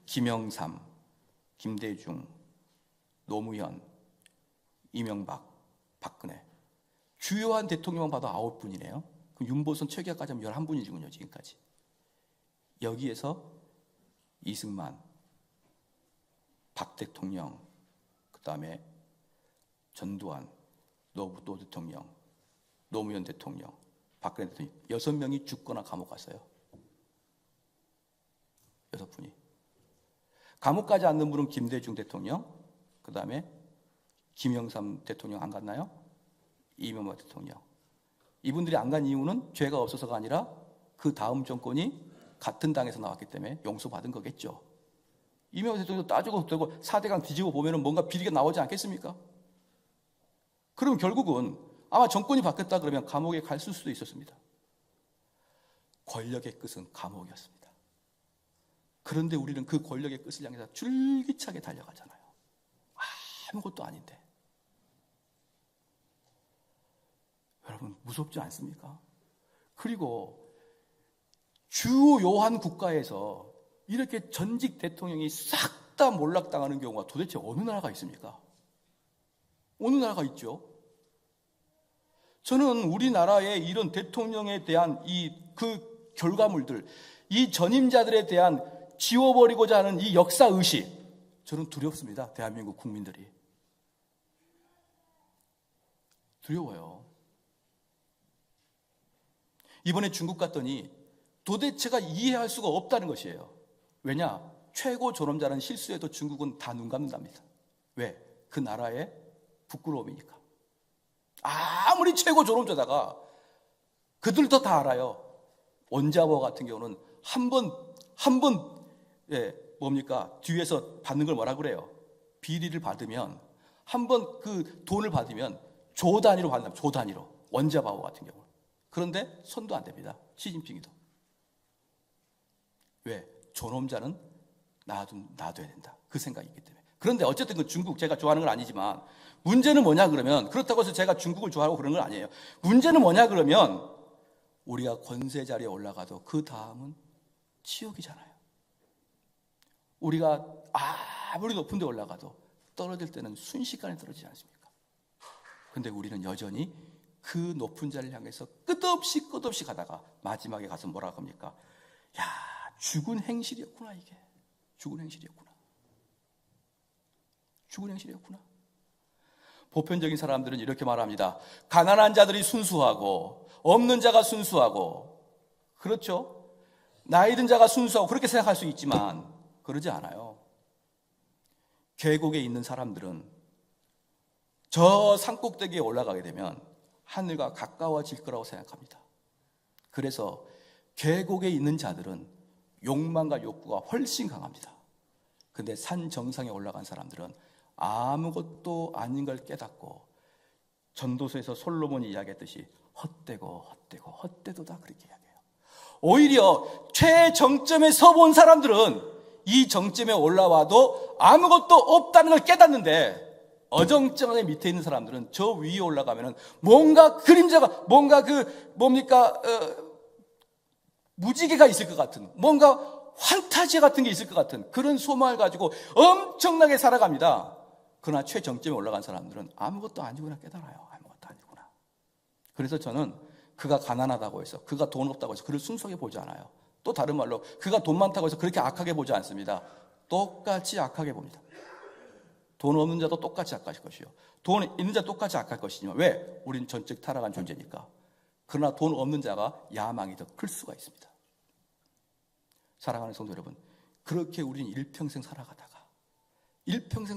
김영삼, 김대중, 노무현, 이명박, 박근혜. 주요한 대통령만 봐도 9분이네요. 그럼 윤보선, 최기하까지 하면 11분이군요, 지금까지. 여기에서 이승만, 박 대통령, 그 다음에 전두환, 노 대통령, 노무현 대통령, 박근혜 대통령, 6명이 죽거나 감옥 갔어요. 6분이. 감옥 가지 않는 분은 김대중 대통령, 그 다음에 김영삼 대통령 안 갔나요? 이명박 대통령. 이분들이 안 간 이유는 죄가 없어서가 아니라 그 다음 정권이 같은 당에서 나왔기 때문에 용서받은 거겠죠. 이명박 대통령도 따지고 되고 4대강 뒤지고 보면 뭔가 비리가 나오지 않겠습니까? 그럼 결국은 아마 정권이 바뀌었다 그러면 감옥에 갈 수도 있었습니다. 권력의 끝은 감옥이었습니다. 그런데 우리는 그 권력의 끝을 향해서 줄기차게 달려가잖아요. 아무것도 아닌데. 여러분 무섭지 않습니까? 그리고 주요한 국가에서 이렇게 전직 대통령이 싹 다 몰락당하는 경우가 도대체 어느 나라가 있습니까? 어느 나라가 있죠? 저는 우리나라의 이런 대통령에 대한 그 결과물들, 이 전임자들에 대한 지워버리고자 하는 이 역사의식, 저는 두렵습니다. 대한민국 국민들이. 두려워요. 이번에 중국 갔더니 도대체가 이해할 수가 없다는 것이에요. 왜냐? 최고 존엄자는 실수해도 중국은 다 눈 감는답니다. 왜? 그 나라의 부끄러움이니까. 아무리 최고 존엄자다가 그들도 다 알아요. 원자버 같은 경우는 한 번 뒤에서 받는 걸 뭐라 그래요? 비리를 받으면 한 번 그 돈을 받으면 조 단위로 받는다. 조 단위로. 원자바오 같은 경우. 그런데 손도 안 댑니다. 시진핑이도. 왜? 존엄자는 놔둬야 된다. 그 생각이 있기 때문에. 그런데 어쨌든 그 중국 제가 좋아하는 건 아니지만 문제는 뭐냐 그러면, 그렇다고 해서 제가 중국을 좋아하고 그런 건 아니에요. 문제는 뭐냐 그러면 우리가 권세 자리에 올라가도 그 다음은 지옥이잖아요. 우리가 아무리 높은 데 올라가도 떨어질 때는 순식간에 떨어지지 않습니까? 그런데 우리는 여전히 그 높은 자리를 향해서 끝없이 가다가 마지막에 가서 뭐라고 합니까? 야, 죽은 행실이었구나. 이게 죽은 행실이었구나. 보편적인 사람들은 이렇게 말합니다. 가난한 자들이 순수하고 없는 자가 순수하고, 그렇죠? 나이 든 자가 순수하고, 그렇게 생각할 수 있지만 그러지 않아요. 계곡에 있는 사람들은 저 산꼭대기에 올라가게 되면 하늘과 가까워질 거라고 생각합니다. 그래서 계곡에 있는 자들은 욕망과 욕구가 훨씬 강합니다. 근데 산 정상에 올라간 사람들은 아무것도 아닌 걸 깨닫고, 전도서에서 솔로몬이 이야기했듯이 헛되도다 그렇게 이야기해요. 오히려 최정점에 서본 사람들은 이 정점에 올라와도 아무것도 없다는 걸 깨닫는데, 어정쩡하게 밑에 있는 사람들은 저 위에 올라가면은 뭔가 그림자가, 뭔가 무지개가 있을 것 같은, 뭔가 환타지 같은 게 있을 것 같은 그런 소망을 가지고 엄청나게 살아갑니다. 그러나 최정점에 올라간 사람들은 아무것도 아니구나 깨달아요. 아무것도 아니구나. 그래서 저는 그가 가난하다고 해서, 그가 돈 없다고 해서 그를 순수하게 보지 않아요. 또 다른 말로 그가 돈 많다고 해서 그렇게 악하게 보지 않습니다. 똑같이 악하게 봅니다. 돈 없는 자도 똑같이 악할 것이요, 돈 있는 자 똑같이 악할 것이지만, 왜? 우린 전적 타락한 존재니까. 그러나 돈 없는 자가 야망이 더 클 수가 있습니다. 사랑하는 성도 여러분, 그렇게 우리는 일평생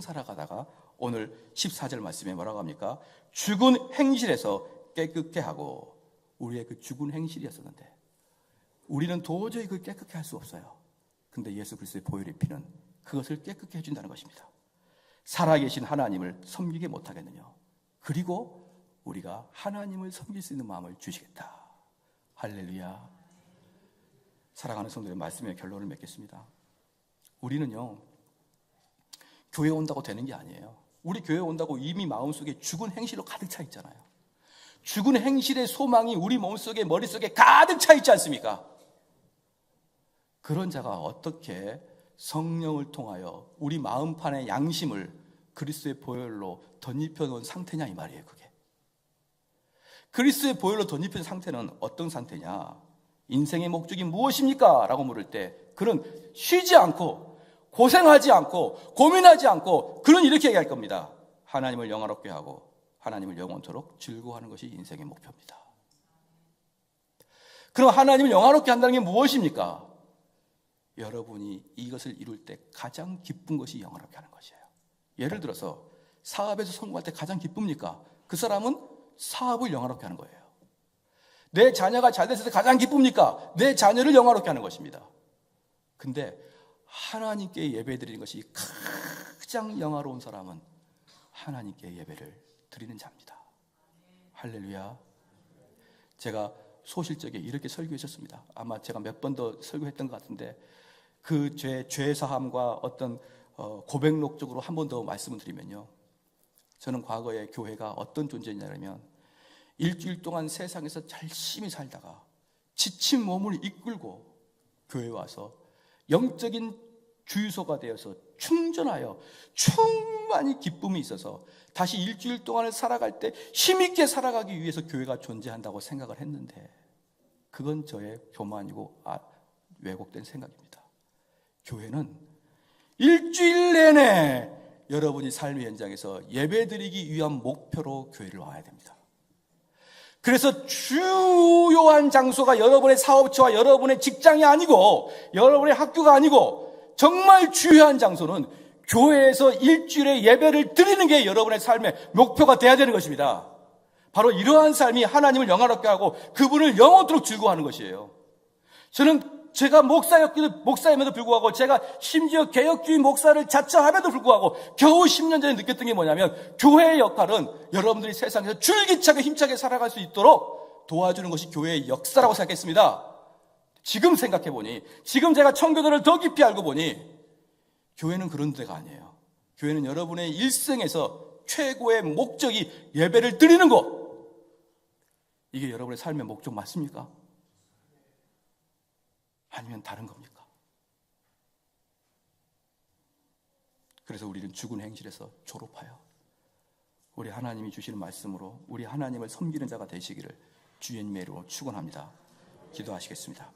살아가다가 오늘 14절 말씀에 뭐라고 합니까? 죽은 행실에서 깨끗게 하고, 우리의 그 죽은 행실이었었는데 우리는 도저히 그 깨끗게 할 수 없어요. 근데 예수 그리스도의 보혈의 피는 그것을 깨끗게 해준다는 것입니다. 살아계신 하나님을 섬기게 못하겠느냐, 그리고 우리가 하나님을 섬길 수 있는 마음을 주시겠다. 할렐루야. 사랑하는 성도의 말씀의 결론을 맺겠습니다. 우리는요, 교회 온다고 되는 게 아니에요. 우리 교회 온다고 이미 마음속에 죽은 행실로 가득 차 있잖아요. 죽은 행실의 소망이 우리 몸속에, 머릿속에 가득 차 있지 않습니까? 그런 자가 어떻게 성령을 통하여 우리 마음판의 양심을 그리스도의 보혈로 덧입혀 놓은 상태냐, 이 말이에요. 그게 그리스도의 보혈로 덧입힌 상태는 어떤 상태냐? 인생의 목적이 무엇입니까? 라고 물을 때 그는 쉬지 않고, 고생하지 않고, 고민하지 않고, 그는 이렇게 얘기할 겁니다. 하나님을 영화롭게 하고 하나님을 영원토록 즐거워하는 것이 인생의 목표입니다. 그럼 하나님을 영화롭게 한다는 게 무엇입니까? 여러분이 이것을 이룰 때 가장 기쁜 것이 영화롭게 하는 것이에요. 예를 들어서 사업에서 성공할 때 가장 기쁩니까? 그 사람은 사업을 영화롭게 하는 거예요. 내 자녀가 잘 됐을 때 가장 기쁩니까? 내 자녀를 영화롭게 하는 것입니다. 근데 하나님께 예배드리는 것이 가장 영화로운 사람은 하나님께 예배를 드리는 자입니다. 할렐루야. 제가 소실적에 이렇게 설교했었습니다. 아마 제가 몇 번 더 설교했던 것 같은데, 그 죄사함과 어떤 고백록적으로 한 번 더 말씀을 드리면요, 저는 과거에 교회가 어떤 존재냐면, 일주일 동안 세상에서 열심히 살다가 지친 몸을 이끌고 교회에 와서 영적인 주유소가 되어서 충전하여 충만히 기쁨이 있어서 다시 일주일 동안을 살아갈 때 힘있게 살아가기 위해서 교회가 존재한다고 생각을 했는데, 그건 저의 교만이고 왜곡된 생각입니다. 교회는 일주일 내내 여러분이 삶의 현장에서 예배드리기 위한 목표로 교회를 와야 됩니다. 그래서 주요한 장소가 여러분의 사업처와 여러분의 직장이 아니고, 여러분의 학교가 아니고, 정말 주요한 장소는 교회에서 일주일에 예배를 드리는 게 여러분의 삶의 목표가 돼야 되는 것입니다. 바로 이러한 삶이 하나님을 영화롭게 하고 그분을 영원토록 즐거워하는 것이에요. 제가 목사임에도 불구하고, 제가 심지어 개혁주의 목사를 자처함에도 불구하고 겨우 10년 전에 느꼈던 게 뭐냐면, 교회의 역할은 여러분들이 세상에서 줄기차게 힘차게 살아갈 수 있도록 도와주는 것이 교회의 역사라고 생각했습니다. 지금 생각해보니, 지금 제가 청교도를 더 깊이 알고 보니, 교회는 그런 데가 아니에요. 교회는 여러분의 일생에서 최고의 목적이 예배를 드리는 것, 이게 여러분의 삶의 목적 맞습니까? 아니면 다른 겁니까? 그래서 우리는 죽은 행실에서 졸업하여 우리 하나님이 주시는 말씀으로 우리 하나님을 섬기는 자가 되시기를 주의 이름으로 축원합니다. 기도하시겠습니다.